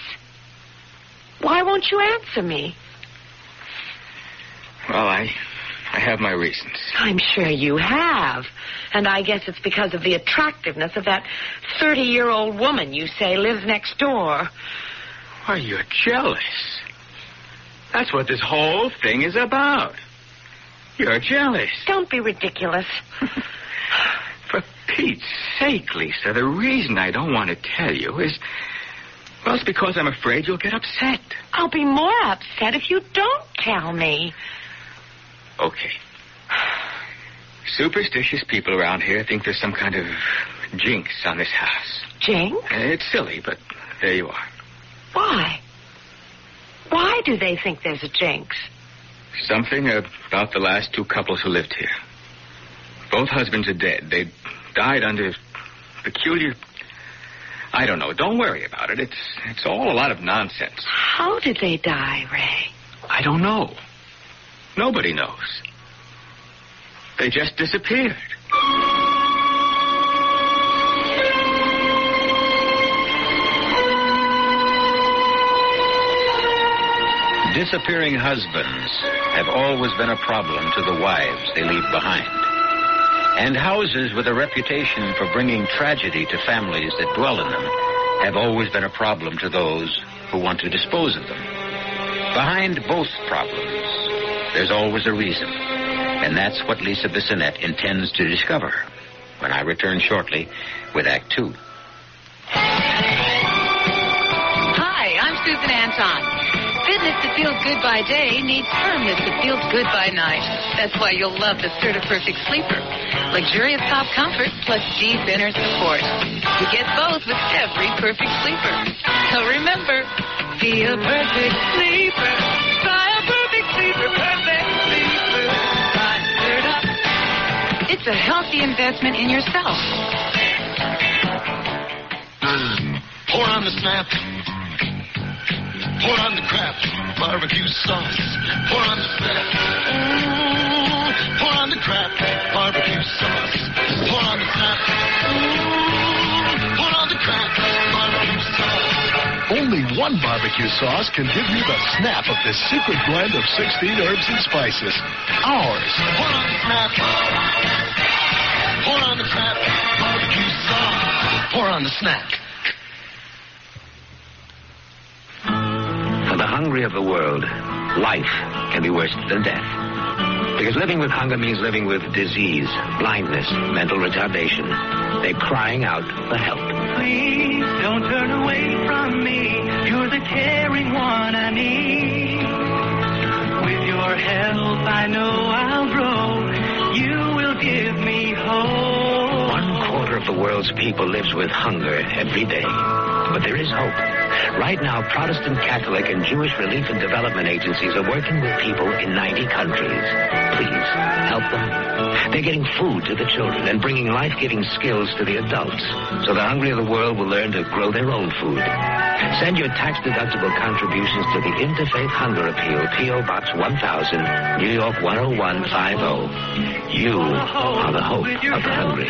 Why won't you answer me? Well, I have my reasons. I'm sure you have. And I guess it's because of the attractiveness of that 30-year-old woman you say lives next door. Why, you're jealous. That's what this whole thing is about. You're jealous. Don't be ridiculous. For Pete's sake, Lisa, the reason I don't want to tell you is... Well, it's because I'm afraid you'll get upset. I'll be more upset if you don't tell me. Okay. Superstitious people around here think there's some kind of jinx on this house. Jinx? It's silly, but there you are. Why? Why do they think there's a jinx? Something about the last two couples who lived here. Both husbands are dead. They died under peculiar... I don't know. Don't worry about it. It's all a lot of nonsense. How did they die, Ray? I don't know. Nobody knows. They just disappeared. Disappearing husbands have always been a problem to the wives they leave behind. And houses with a reputation for bringing tragedy to families that dwell in them have always been a problem to those who want to dispose of them. Behind both problems, there's always a reason. And that's what Lisa Bissonette intends to discover when I return shortly with Act Two. Hi, I'm Susan Anton. Fitness that feels good by day needs firmness that feels good by night. That's why you'll love the Certa-Perfect Sleeper. Luxurious top comfort plus deep inner support. You get both with every perfect sleeper. So remember, be a perfect sleeper. Try a perfect sleeper, perfect sleeper. Try Certa. It's a healthy investment in yourself. Pour on the snap. Pour on the crap, barbecue sauce. Pour on the snap. Pour on the crap, barbecue sauce. Pour on the snap. Pour on the crap, barbecue sauce. Only one barbecue sauce can give you the snap of this secret blend of 16 herbs and spices. Ours. Pour on the snap. Pour on the crap, barbecue sauce. Pour on the snack. For the hungry of the world, life can be worse than death. Because living with hunger means living with disease, blindness, mental retardation. They're crying out for help. Please don't turn away from me. You're the caring one I need. With your help, I know I'll grow. You will give me hope. 1/4 the world's people lives with hunger every day. But there is hope. Right now, Protestant, Catholic, and Jewish relief and development agencies are working with people in 90 countries. Please, help them. They're getting food to the children and bringing life-giving skills to the adults so the hungry of the world will learn to grow their own food. Send your tax-deductible contributions to the Interfaith Hunger Appeal, P.O. Box 1000, New York 10150. You are the hope of the hungry.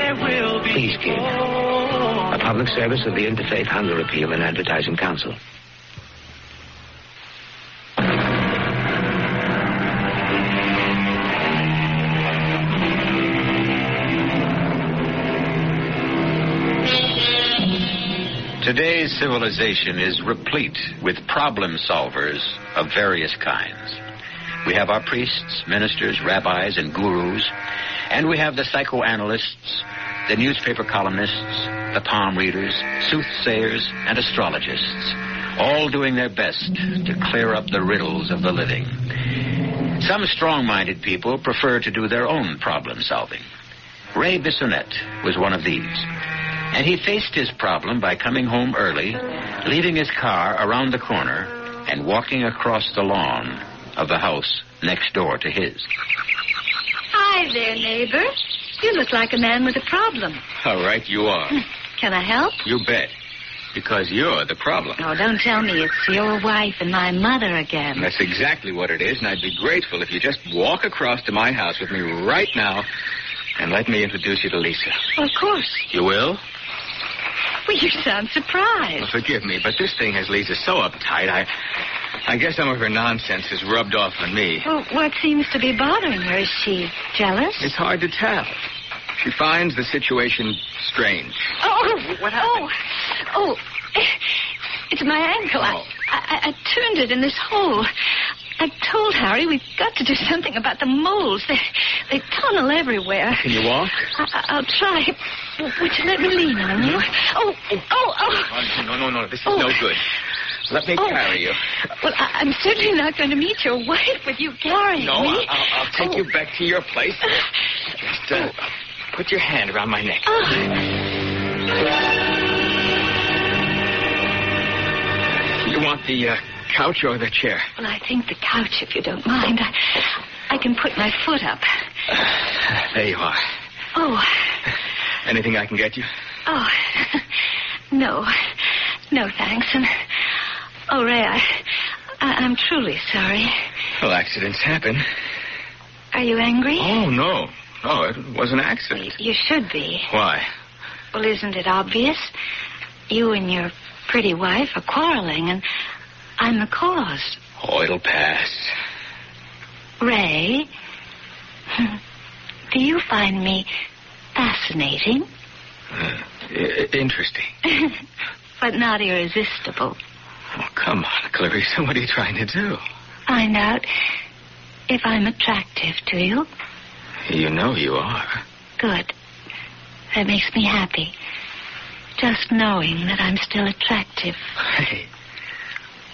Please give. A public service of the Interfaith Hunger Appeal and Advertising Council. Today's civilization is replete with problem solvers of various kinds. We have our priests, ministers, rabbis, and gurus, and we have the psychoanalysts, the newspaper columnists, the palm readers, soothsayers, and astrologists, all doing their best to clear up the riddles of the living. Some strong-minded people prefer to do their own problem solving. Ray Bissonette was one of these. And he faced his problem by coming home early, leaving his car around the corner, and walking across the lawn of the house next door to his. Hi there, neighbor. You look like a man with a problem. All right, you are. Can I help? You bet. Because you're the problem. Oh, don't tell me it's your wife and my mother again. That's exactly what it is, and I'd be grateful if you just walk across to my house with me right now and let me introduce you to Lisa. Well, of course. You will? Well, you sound surprised. Well, forgive me, but this thing has Lisa so uptight. I guess some of her nonsense has rubbed off on me. Well, what seems to be bothering her? Is she jealous? It's hard to tell. She finds the situation strange. Oh! What happened? Oh, it's my ankle. Oh. I turned it in this hole. I told Harry we've got to do something about the moles. They tunnel everywhere. Can you walk? I'll try. Would you let me lean on you? Oh. No. This is no good. Let me carry you. Well, I'm certainly not going to meet your wife with you carrying me. No, I'll take you back to your place. Just put your hand around my neck. You want the couch or the chair? Well, I think the couch, if you don't mind. I can put my foot up. There you are. Oh. Anything I can get you? Oh, no. No, thanks. And, Ray, I'm truly sorry. Well, accidents happen. Are you angry? Oh, no. No, it was an accident. You should be. Why? Well, isn't it obvious? You and your pretty wife are quarreling, and I'm the cause. Oh, it'll pass. Ray, do you find me fascinating? Interesting. But not irresistible. Oh, come on, Clarissa. What are you trying to do? Find out if I'm attractive to you. You know you are. Good. That makes me happy. Just knowing that I'm still attractive. Hey,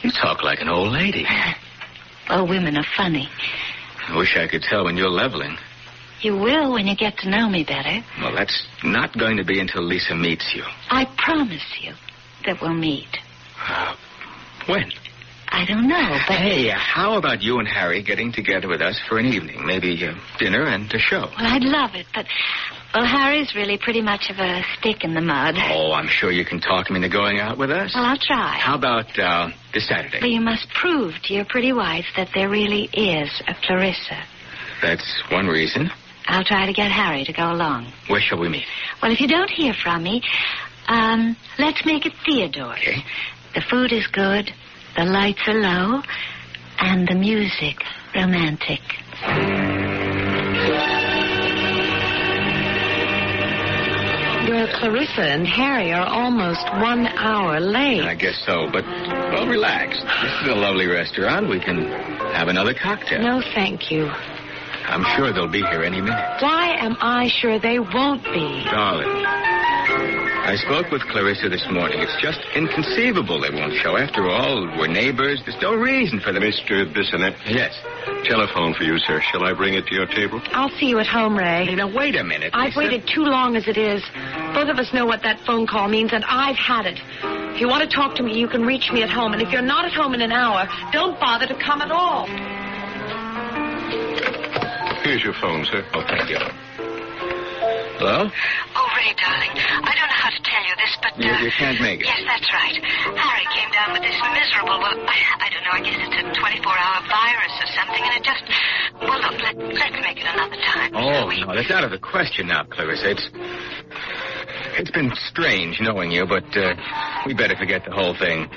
you talk like an old lady. Well, women are funny. I wish I could tell when you're leveling. You will when you get to know me better. Well, that's not going to be until Lisa meets you. I promise you that we'll meet. When? I don't know, but... Hey, how about you and Harry getting together with us for an evening? Maybe dinner and a show. Well, I'd love it, but... Well, Harry's really pretty much of a stick in the mud. Oh, I'm sure you can talk him into going out with us. Well, I'll try. How about this Saturday? But you must prove to your pretty wife that there really is a Clarissa. That's one reason. I'll try to get Harry to go along. Where shall we meet? Well, if you don't hear from me, let's make it Theodore's. Okay. The food is good, the lights are low, and the music romantic. Well, Clarissa and Harry are almost 1 hour late. I guess so, but, well, relax. This is a lovely restaurant. We can have another cocktail. No, thank you. I'm sure they'll be here any minute. Why am I sure they won't be? Darling, I spoke with Clarissa this morning. It's just inconceivable they won't show. After all, we're neighbors. There's no reason for them. Mr. Bissonette? Yes? Telephone for you, sir. Shall I bring it to your table? I'll see you at home, Ray. Hey, now, wait a minute. I've Lisa. waited too long as it is. Both of us know what that phone call means, and I've had it. If you want to talk to me, you can reach me at home. And if you're not at home in an hour, don't bother to come at all. Here's your phone, sir. Oh, thank you. Hello? Oh, Ray, darling, I don't know how to tell you this, but... You can't make it. Yes, that's right. Harry came down with this miserable... Well, I don't know, I guess it's a 24-hour virus or something, and it just... Well, look, let's make it another time. Oh, no, that's out of the question now, Clarissa. It's been strange knowing you, but we better forget the whole thing.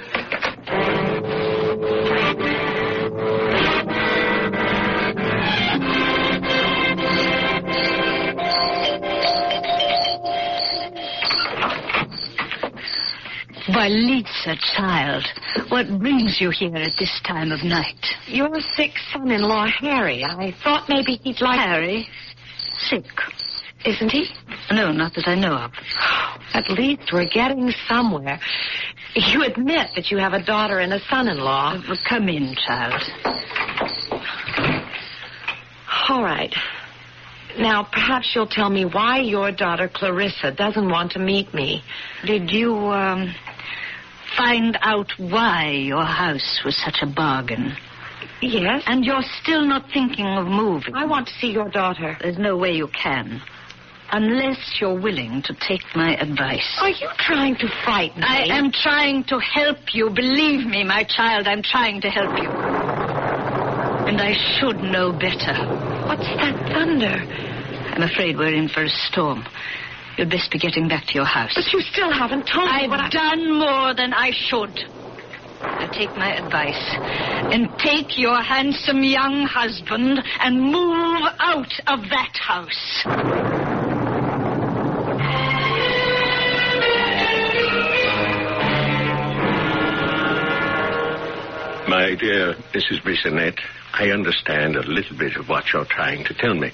Why, Lisa, child, what brings you here at this time of night? Your sick son-in-law, Harry. I thought maybe he'd like... Harry? Sick? Isn't he? No, not that I know of. At least we're getting somewhere. You admit that you have a daughter and a son-in-law. Come in, child. All right. Now, perhaps you'll tell me why your daughter, Clarissa, doesn't want to meet me. Did you, find out why your house was such a bargain? Yes. And you're still not thinking of moving? I want to see your daughter. There's no way you can. Unless you're willing to take my advice. Are you trying to frighten me? I am trying to help you. Believe me, my child, I'm trying to help you. And I should know better. What's that thunder? I'm afraid we're in for a storm. You'd best be getting back to your house. But you still haven't told me what I've done more than I should. Now take my advice and take your handsome young husband and move out of that house. My dear Mrs. Bissonnette, I understand a little bit of what you're trying to tell me.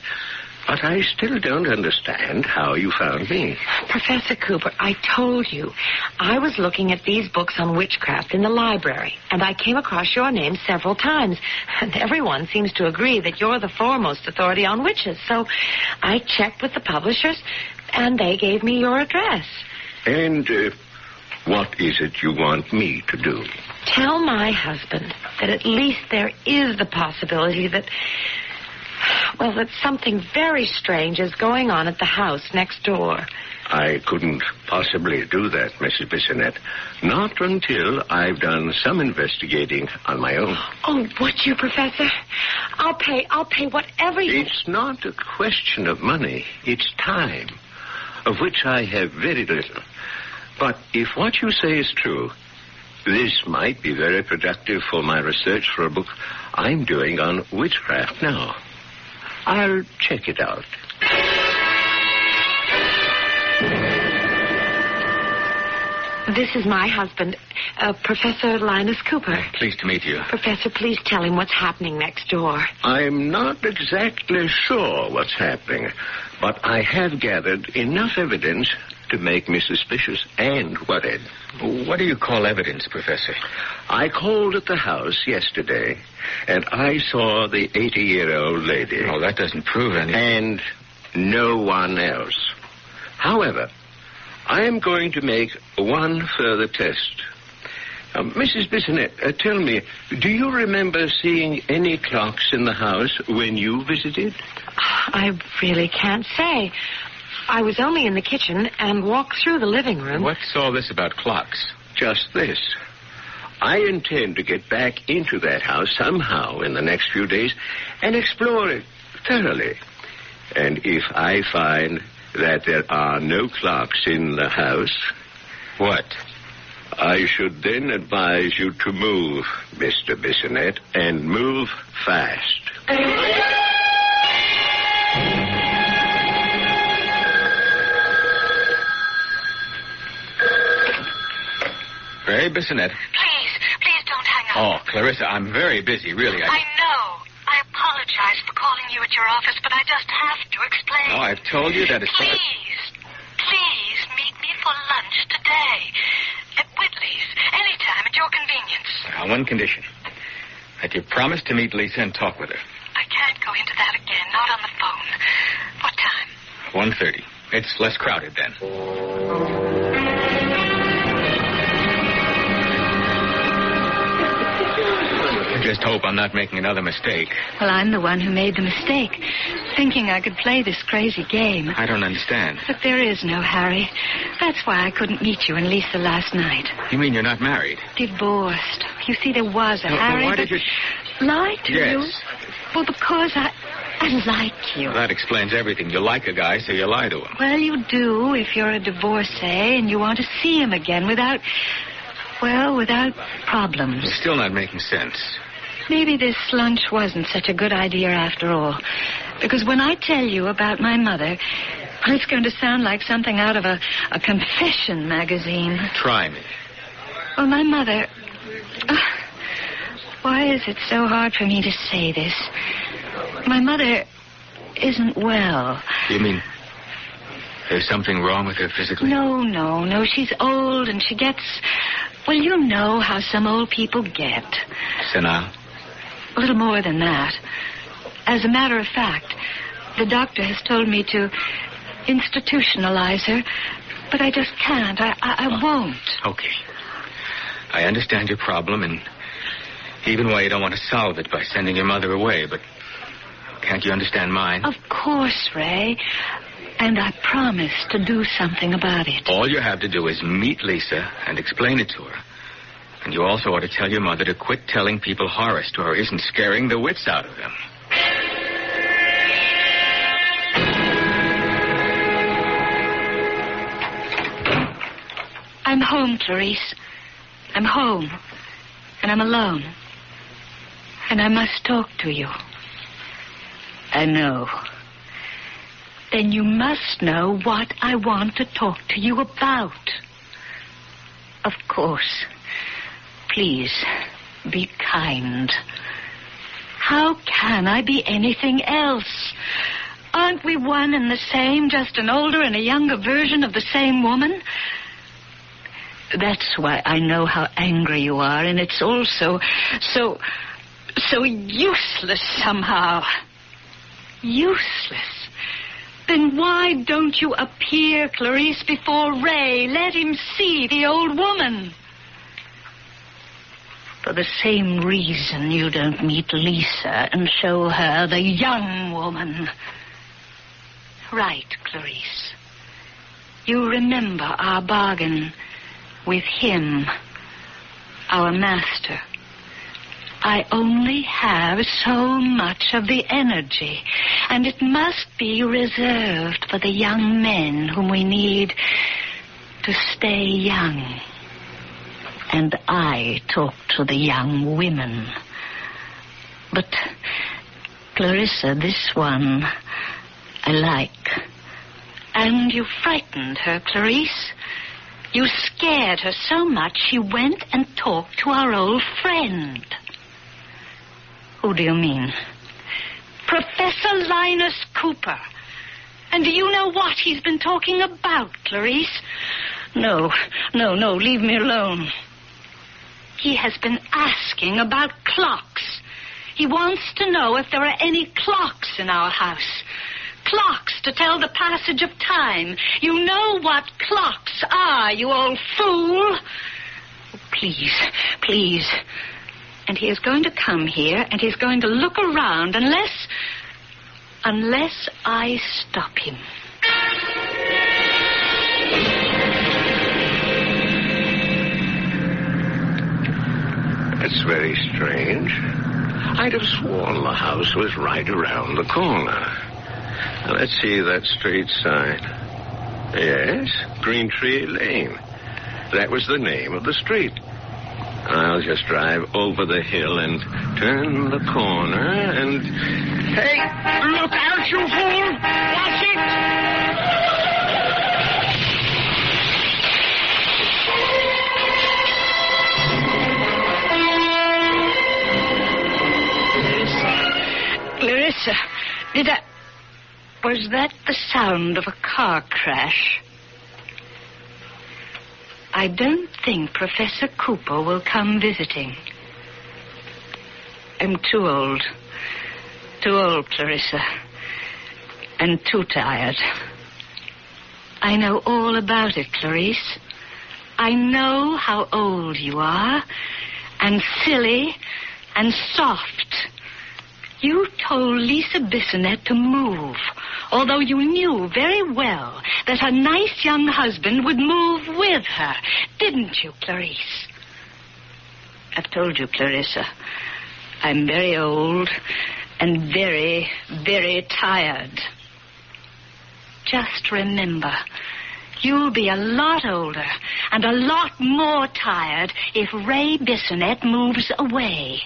But I still don't understand how you found me. Professor Cooper, I told you. I was looking at these books on witchcraft in the library, and I came across your name several times. And everyone seems to agree that you're the foremost authority on witches. So I checked with the publishers, and they gave me your address. And what is it you want me to do? Tell my husband that at least there is the possibility that... Well, that something very strange is going on at the house next door. I couldn't possibly do that, Mrs. Bissonnette. Not until I've done some investigating on my own. Oh, would you, Professor? I'll pay whatever you... It's not a question of money. It's time, of which I have very little. But if what you say is true, this might be very productive for my research for a book I'm doing on witchcraft now. I'll check it out. This is my husband, Professor Linus Cooper. Pleased to meet you. Professor, please tell him what's happening next door. I'm not exactly sure what's happening, but I have gathered enough evidence to make me suspicious and worried. What do you call evidence, Professor? I called at the house yesterday, and I saw the 80-year-old lady. Oh, that doesn't prove anything. And no one else. However, I am going to make one further test. Mrs. Bissonnette, tell me, do you remember seeing any clocks in the house when you visited? I really can't say. I was only in the kitchen and walked through the living room. What's all this about clocks? Just this. I intend to get back into that house somehow in the next few days and explore it thoroughly. And if I find that there are no clocks in the house... What? I should then advise you to move, Mr. Bissonnette, and move fast. Ray Bissonnette. Please don't hang up. Oh, Clarissa, I'm very busy, really. I know. I apologize for calling you at your office, but I just have to explain. No, I've told you that as far as... Please meet me for lunch today. At Whitley's. Anytime at your convenience. On one condition. That you promise to meet Lisa and talk with her. I can't go into that again. Not on the phone. What time? 1:30. It's less crowded then. I just hope I'm not making another mistake. Well, I'm the one who made the mistake, thinking I could play this crazy game. I don't understand. But there is no Harry. That's why I couldn't meet you and Lisa last night. You mean you're not married? Divorced. You see, there was a Harry. Why did you... Lie to you? Yes. Well, because I like you. Well, that explains everything. You like a guy, so you lie to him. Well, you do if you're a divorcee and you want to see him again without problems. You're still not making sense. Maybe this lunch wasn't such a good idea after all. Because when I tell you about my mother, well, it's going to sound like something out of a confession magazine. Try me. Well, my mother... why is it so hard for me to say this? My mother isn't well. You mean there's something wrong with her physically? No. She's old and she gets... Well, you know how some old people get. Senile? A little more than that. As a matter of fact, the doctor has told me to institutionalize her, but I just can't. I won't. Okay. I understand your problem, and even why you don't want to solve it by sending your mother away, but can't you understand mine? Of course, Ray. And I promise to do something about it. All you have to do is meet Lisa and explain it to her. And you also ought to tell your mother to quit telling people horror stories and scaring the wits out of them. I'm home, Clarice. I'm home. And I'm alone. And I must talk to you. I know. Then you must know what I want to talk to you about. Of course. Please, be kind. How can I be anything else? Aren't we one and the same, just an older and a younger version of the same woman? That's why I know how angry you are, and it's all so useless somehow. Useless. Then why don't you appear, Clarice, before Ray? Let him see the old woman. For the same reason you don't meet Lisa and show her the young woman. Right, Clarice. You remember our bargain with him, our master. I only have so much of the energy, and it must be reserved for the young men whom we need to stay young. And I talk to the young women. But, Clarissa, this one I like. And you frightened her, Clarice. You scared her so much she went and talked to our old friend. Who do you mean? Professor Linus Cooper. And do you know what he's been talking about, Clarice? No, leave me alone. He has been asking about clocks. He wants to know if there are any clocks in our house. Clocks to tell the passage of time. You know what clocks are, you old fool. Please. And he is going to come here, and he's going to look around unless I stop him. That's very strange. I'd have sworn the house was right around the corner. Now, let's see that street sign. Yes, Green Tree Lane. That was the name of the street. I'll just drive over the hill and turn the corner and... Hey, look out, you fool! Watch it! Clarissa, was that the sound of a car crash? I don't think Professor Cooper will come visiting. I'm too old. Too old, Clarissa. And too tired. I know all about it, Clarice. I know how old you are, and silly, and soft. You told Lisa Bissonette to move, although you knew very well that her nice young husband would move with her. Didn't you, Clarice? I've told you, Clarissa. I'm very old and very, very tired. Just remember, you'll be a lot older and a lot more tired if Ray Bissonette moves away.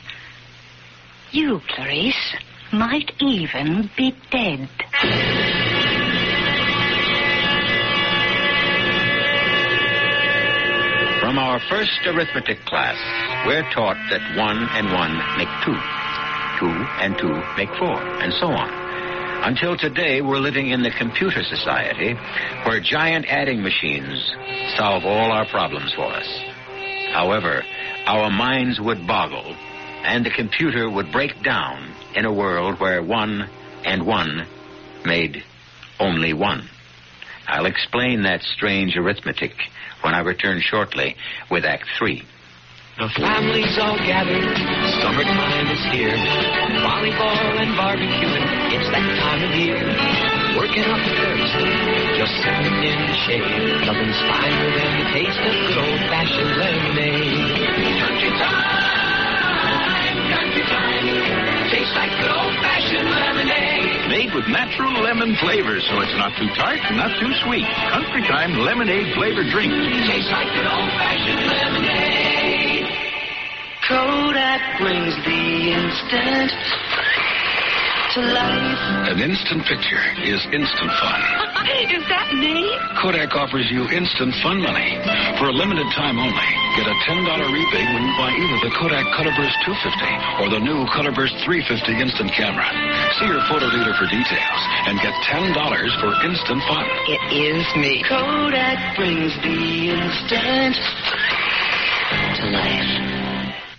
You, Clarice, might even be dead. From our first arithmetic class, we're taught that 1 and 1 make 2. 2 and 2 make 4, and so on. Until today, we're living in the computer society where giant adding machines solve all our problems for us. However, our minds would boggle, and the computer would break down in a world where 1 and 1 made only 1. I'll explain that strange arithmetic when I return shortly with Act 3. The family's all gathered, summertime is here. Volleyball and barbecuing, it's that time of year. Working up a thirst, just sitting in the shade. Nothing's finer than the taste of good old-fashioned lemonade. Country time, tastes like good old-fashioned lemonade. Made with natural lemon flavors, so it's not too tart and not too sweet. Country Time lemonade flavored drink. Tastes like good old-fashioned lemonade. Kodak brings the instant to life. An instant picture is instant fun. Is that me? Kodak offers you instant fun money. For a limited time only, get a $10 rebate when you buy either the Kodak Colorburst 250 or the new Colorburst 350 instant camera. See your photo dealer for details and get $10 for instant fun. It is me. Kodak brings the instant to life.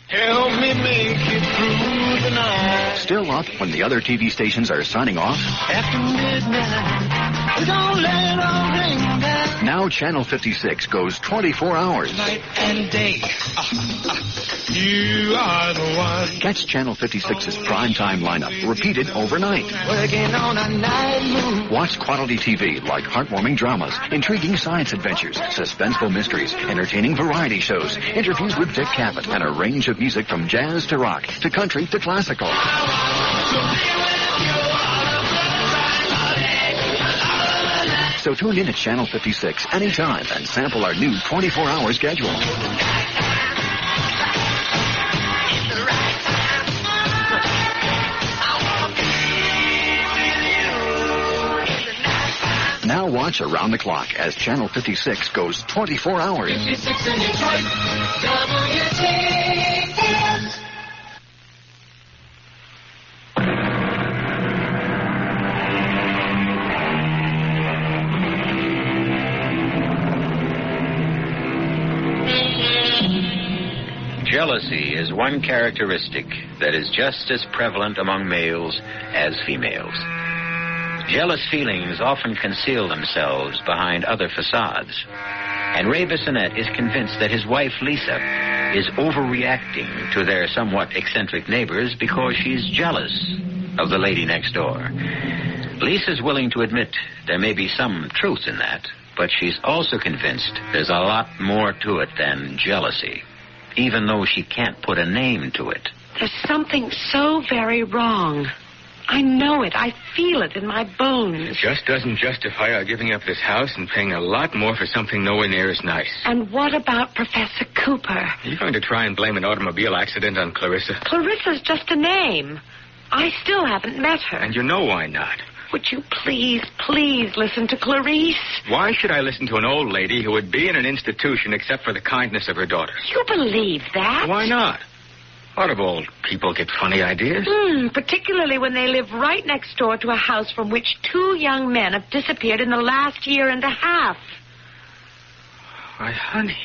Help me make it through the night. Still up when the other TV stations are signing off? After midnight, don't let it all ring down. Now Channel 56 goes 24 hours. Night and day, you are the one. Catch Channel 56's primetime lineup repeated overnight. Working on a night move. Watch quality TV like heartwarming dramas, intriguing science adventures, suspenseful mysteries, entertaining variety shows, interviews with Dick Cavett, and a range of music from jazz to rock to country to classical. So tune in at Channel 56 anytime and sample our new 24-hour schedule. Now watch around the clock as Channel 56 goes 24 hours. 56 in Detroit, WTF. Jealousy is one characteristic that is just as prevalent among males as females. Jealous feelings often conceal themselves behind other facades. And Ray Bissonette is convinced that his wife, Lisa, is overreacting to their somewhat eccentric neighbors because she's jealous of the lady next door. Lisa's willing to admit there may be some truth in that, but she's also convinced there's a lot more to it than jealousy, even though she can't put a name to it. There's something so very wrong. I know it. I feel it in my bones. It just doesn't justify our giving up this house and paying a lot more for something nowhere near as nice. And what about Professor Cooper? Are you going to try and blame an automobile accident on Clarissa? Clarissa's just a name. I still haven't met her. And you know why not. Would you please listen to Clarice? Why should I listen to an old lady who would be in an institution except for the kindness of her daughters? You believe that? Why not? A lot of old people get funny ideas. Particularly when they live right next door to a house from which 2 young men have disappeared in the last year and a half. Why, honey,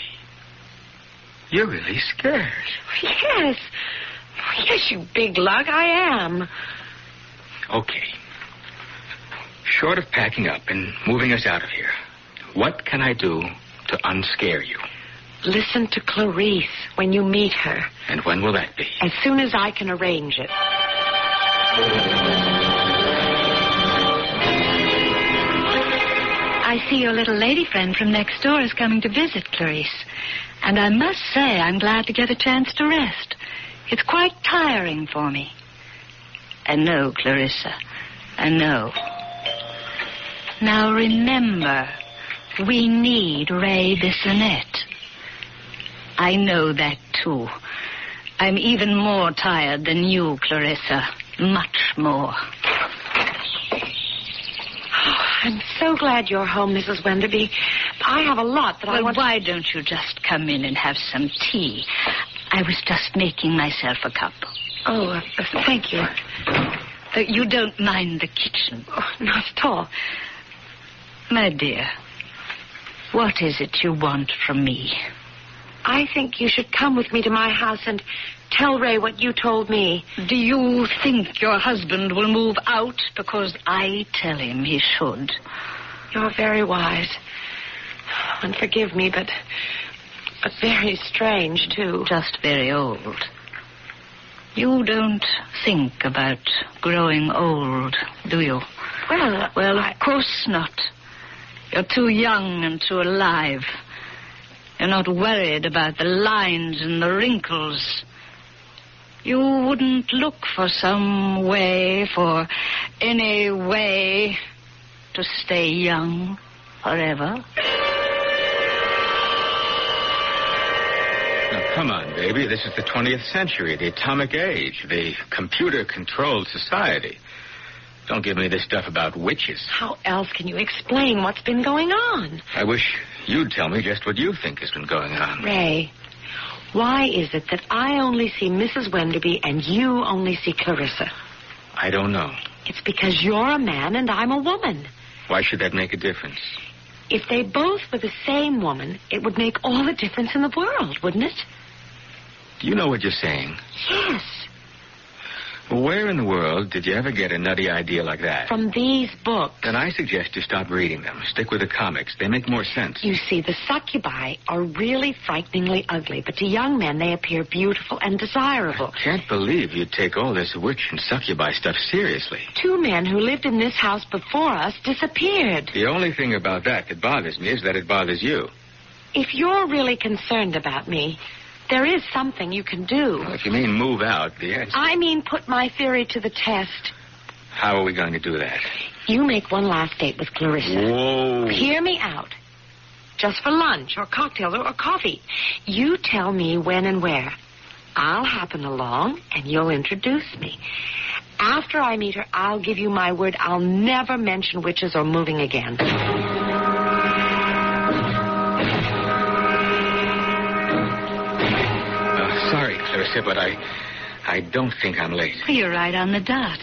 you're really scared. Yes. Yes, you big lug, I am. Okay. Short of packing up and moving us out of here, What can I do to unscare you? Listen to Clarice when you meet her. And when will that be? As soon as I can arrange it. I see your little lady friend from next door is coming to visit, Clarice. And I must say I'm glad to get a chance to rest. It's quite tiring for me. I know, Clarissa. I know. Now remember, we need Ray Bissonette. I know that, too. I'm even more tired than you, Clarissa. Much more. I'm so glad you're home, Mrs. Wenderby. I have a lot that I want... Well, why don't you just come in and have some tea? I was just making myself a cup. Oh, thank you. You don't mind the kitchen? Oh, not at all. My dear, what is it you want from me? I think you should come with me to my house and tell Ray what you told me. Do you think your husband will move out because I tell him he should? You're very wise. And forgive me, but very strange, too. Just very old. You don't think about growing old, do you? Well, of course not. You're too young and too alive. You're not worried about the lines and the wrinkles. You wouldn't look for some way, for any way, to stay young forever. Now, come on, baby. This is the 20th century, the atomic age, the computer-controlled society. Don't give me this stuff about witches. How else can you explain what's been going on? I wish you'd tell me just what you think has been going on. Ray, why is it that I only see Mrs. Wenderby and you only see Clarissa? I don't know. It's because you're a man and I'm a woman. Why should that make a difference? If they both were the same woman, it would make all the difference in the world, wouldn't it? Do you know what you're saying? Yes. Where in the world did you ever get a nutty idea like that? From these books. Then I suggest you stop reading them. Stick with the comics. They make more sense. You see, the succubi are really frighteningly ugly, but to young men they appear beautiful and desirable. I can't believe you'd take all this witch and succubi stuff seriously. 2 men who lived in this house before us disappeared. The only thing about that bothers me is that it bothers you. If you're really concerned about me, there is something you can do. Well, if you mean move out, the answer... I mean put my theory to the test. How are we going to do that? You make one last date with Clarissa. Whoa. Hear me out. Just for lunch or cocktails or coffee. You tell me when and where. I'll happen along and you'll introduce me. After I meet her, I'll give you my word I'll never mention witches or moving again. Sorry, Clarissa, but I don't think I'm late. You're right on the dot.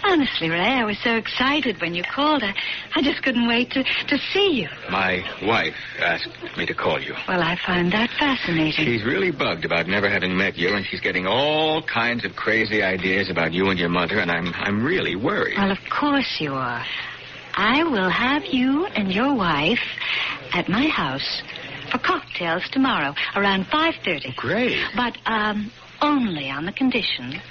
Honestly, Ray, I was so excited when you called. I just couldn't wait to see you. My wife asked me to call you. Well, I find that fascinating. She's really bugged about never having met you, and she's getting all kinds of crazy ideas about you and your mother, and I'm really worried. Well, of course you are. I will have you and your wife at my house for cocktails tomorrow around 5:30. Great. But only on the condition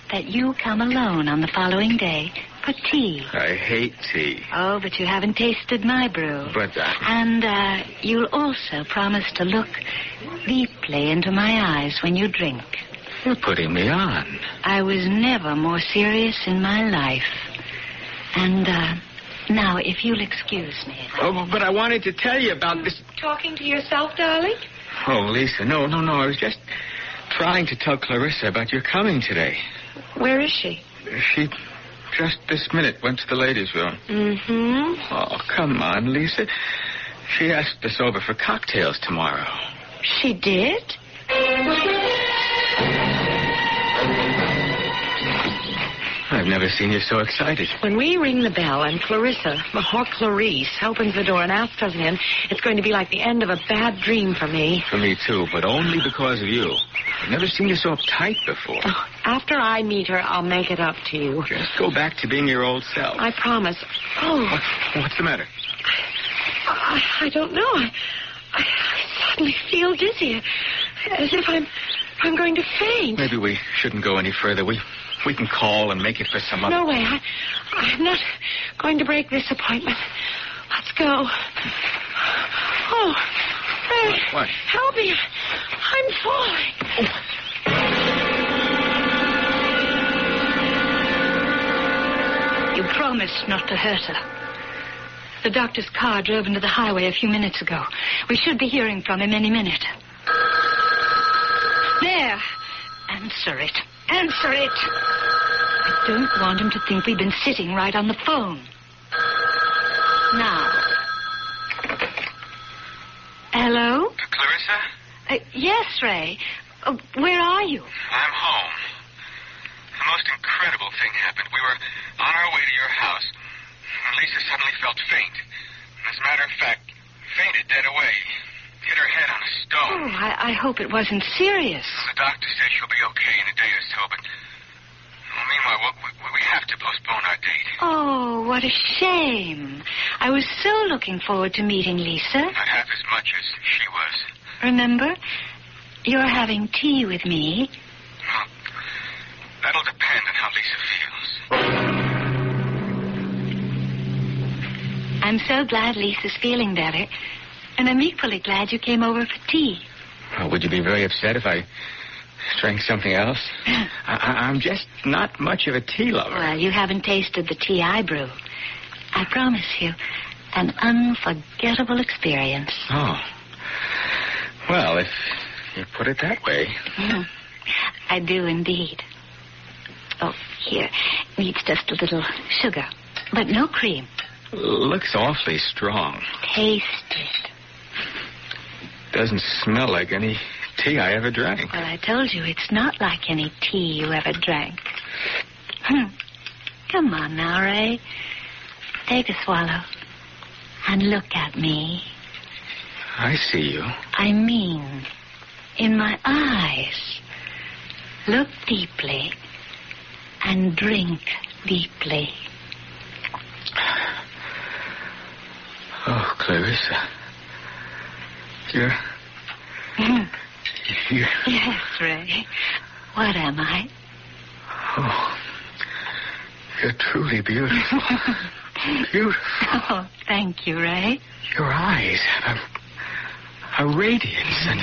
that you come alone on the following day for tea. I hate tea. Oh, but you haven't tasted my brew. But And you'll also promise to look deeply into my eyes when you drink. You're putting me on. I was never more serious in my life. And now, if you'll excuse me. Oh, but I wanted to tell you about this. Talking to yourself, darling? Oh, Lisa, no. I was just trying to tell Clarissa about your coming today. Where is she? She just this minute went to the ladies' room. Mm-hmm. Oh, come on, Lisa. She asked us over for cocktails tomorrow. She did? I've never seen you so excited. When we ring the bell and Clarissa, or Clarice, opens the door and asks us in, it's going to be like the end of a bad dream for me. For me, too, but only because of you. I've never seen you so uptight before. Oh, after I meet her, I'll make it up to you. Just go back to being your old self. I promise. Oh. What's the matter? I don't know. I suddenly feel dizzy, as if I'm going to faint. Maybe we shouldn't go any further. We can call and make it for some other... No way. I'm not going to break this appointment. Let's go. Oh, Ray. What? Help me. I'm falling. You promised not to hurt her. The doctor's car drove into the highway a few minutes ago. We should be hearing from him any minute. There. Answer it. Answer it. I don't want him to think we've been sitting right on the phone. Now. Hello? Clarissa? Yes, Ray. Where are you? I'm home. The most incredible thing happened. We were on our way to your house, and Lisa suddenly felt faint. As a matter of fact, fainted dead away. Hit her head on a stone. Oh, I hope it wasn't serious. The doctor said she'll be okay in a day or so, but... meanwhile, we have to postpone our date. Oh, what a shame. I was so looking forward to meeting Lisa. Not half as much as she was. Remember, you're having tea with me. Well, that'll depend on how Lisa feels. I'm so glad Lisa's feeling better. And I'm equally glad you came over for tea. Well, would you be very upset if I drank something else? I'm just not much of a tea lover. Well, you haven't tasted the tea I brew. I promise you, an unforgettable experience. Oh. Well, if you put it that way. I do indeed. Oh, here. Needs just a little sugar, but no cream. Looks awfully strong. Taste it. Doesn't smell like any tea I ever drank. Well, I told you it's not like any tea you ever drank. Come on now, Ray. Take a swallow and look at me. I see you. I mean, in my eyes. Look deeply and drink deeply. Oh, Clarissa. You're... Yes, Ray. What am I? Oh, you're truly beautiful. Beautiful. Oh, thank you, Ray. Your eyes have a radiance and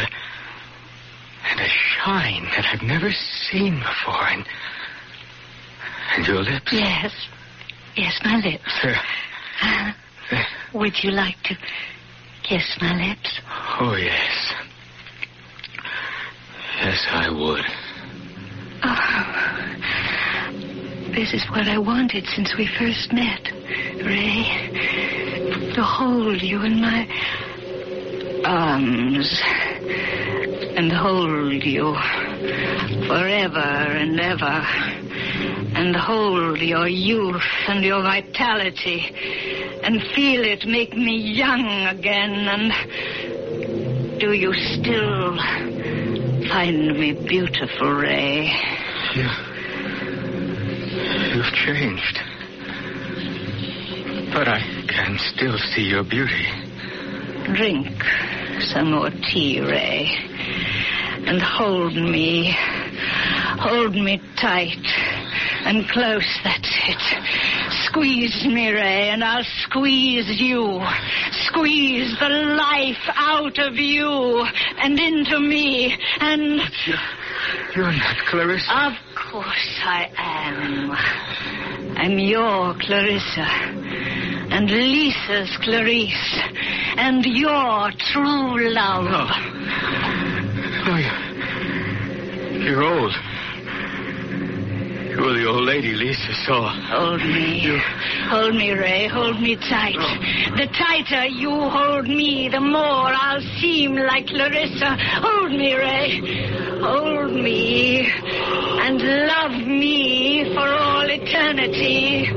a shine that I've never seen before. And your lips. Yes. Yes, my lips. Would you like to kiss my lips? Oh, yes. Yes, I would. Oh, this is what I wanted since we first met, Ray. To hold you in my arms and hold you forever and ever, and hold your youth and your vitality and feel it make me young again. And do you still find me beautiful, Ray? You've changed. But I can still see your beauty. Drink some more tea, Ray. And hold me. Hold me tight and close, that's it. Squeeze me, Ray, and I'll squeeze you. Squeeze the life out of you and into me, and... You're not Clarissa. Of course I am. I'm your Clarissa, and Lisa's Clarice, and your true love. No, you're old. You're the old lady Lisa saw. Hold me. Hold me, Ray. Hold me tight. The tighter you hold me, the more I'll seem like Clarissa. Hold me, Ray. Hold me. And love me for all eternity.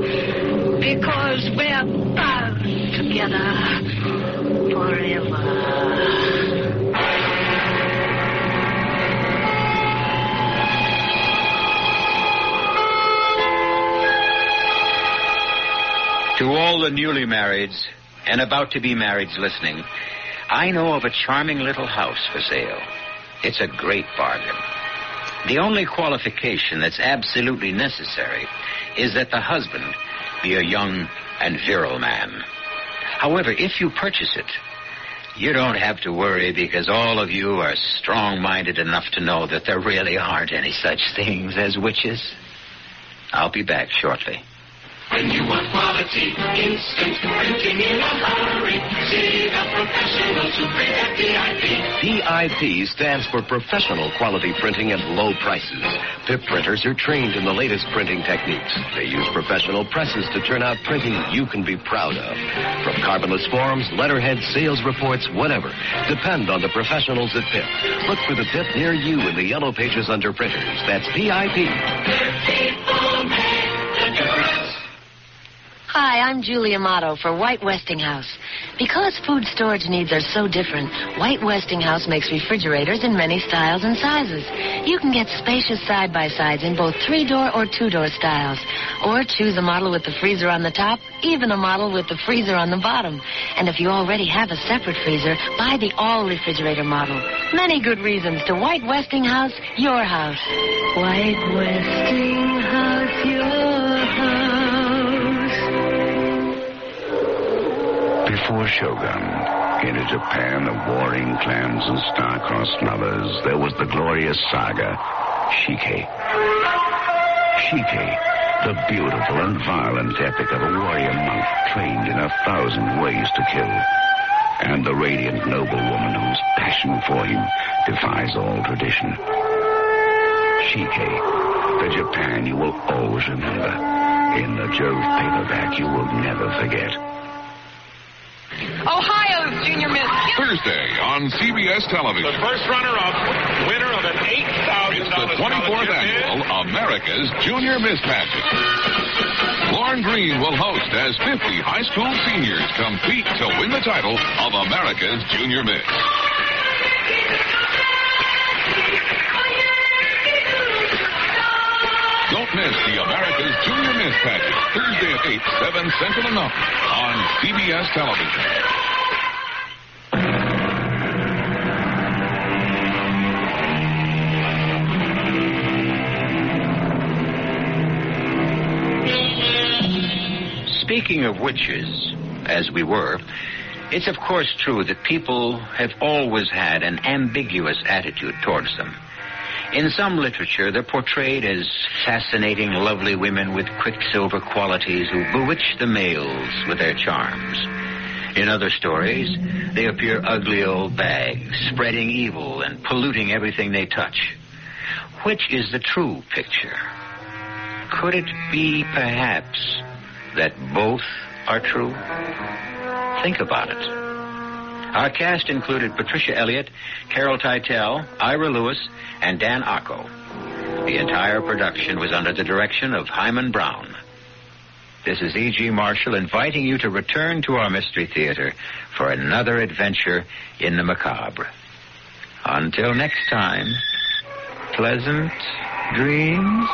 Because we're bound together forever. To all the newly marrieds, and about-to-be marrieds listening, I know of a charming little house for sale. It's a great bargain. The only qualification that's absolutely necessary is that the husband be a young and virile man. However, if you purchase it, you don't have to worry because all of you are strong-minded enough to know that there really aren't any such things as witches. I'll be back shortly. When you want quality, instant printing in a hurry, see the professionals who print at PIP. PIP stands for Professional Quality Printing at Low Prices. PIP printers are trained in the latest printing techniques. They use professional presses to turn out printing you can be proud of. From carbonless forms, letterheads, sales reports, whatever. Depend on the professionals at PIP. Look for the PIP near you in the yellow pages under printers. That's PIP. People make the difference. Hi, I'm Julie Amato for White Westinghouse. Because food storage needs are so different, White Westinghouse makes refrigerators in many styles and sizes. You can get spacious side-by-sides in both 3-door or 2-door styles. Or choose a model with the freezer on the top, even a model with the freezer on the bottom. And if you already have a separate freezer, buy the all-refrigerator model. Many good reasons to White Westinghouse, your house. White Westinghouse, your house. Before Shogun, in a Japan of warring clans and star-crossed lovers, there was the glorious saga, Shike. Shike, the beautiful and violent epic of a warrior monk trained in 1,000 ways to kill, and the radiant noblewoman whose passion for him defies all tradition. Shike, the Japan you will always remember. In the Jove paperback you will never forget. Ohio's Junior Miss. Thursday on CBS Television. The first runner-up, winner of an $8,000. It's the 24th annual America's Junior Miss Pageant. Lauren Green will host as 50 high school seniors compete to win the title of America's Junior Miss. Don't miss the America's Junior Miss Pageant, Thursday at 8, 7 Central and Mountain on CBS Television. Speaking of witches, as we were, it's of course true that people have always had an ambiguous attitude towards them. In some literature, they're portrayed as fascinating, lovely women with quicksilver qualities who bewitch the males with their charms. In other stories, they appear ugly old bags, spreading evil and polluting everything they touch. Which is the true picture? Could it be, perhaps, that both are true? Think about it. Our cast included Patricia Elliott, Carol Teitel, Ira Lewis, and Dan Acco. The entire production was under the direction of Hyman Brown. This is E.G. Marshall inviting you to return to our Mystery Theater for another adventure in the macabre. Until next time, pleasant dreams.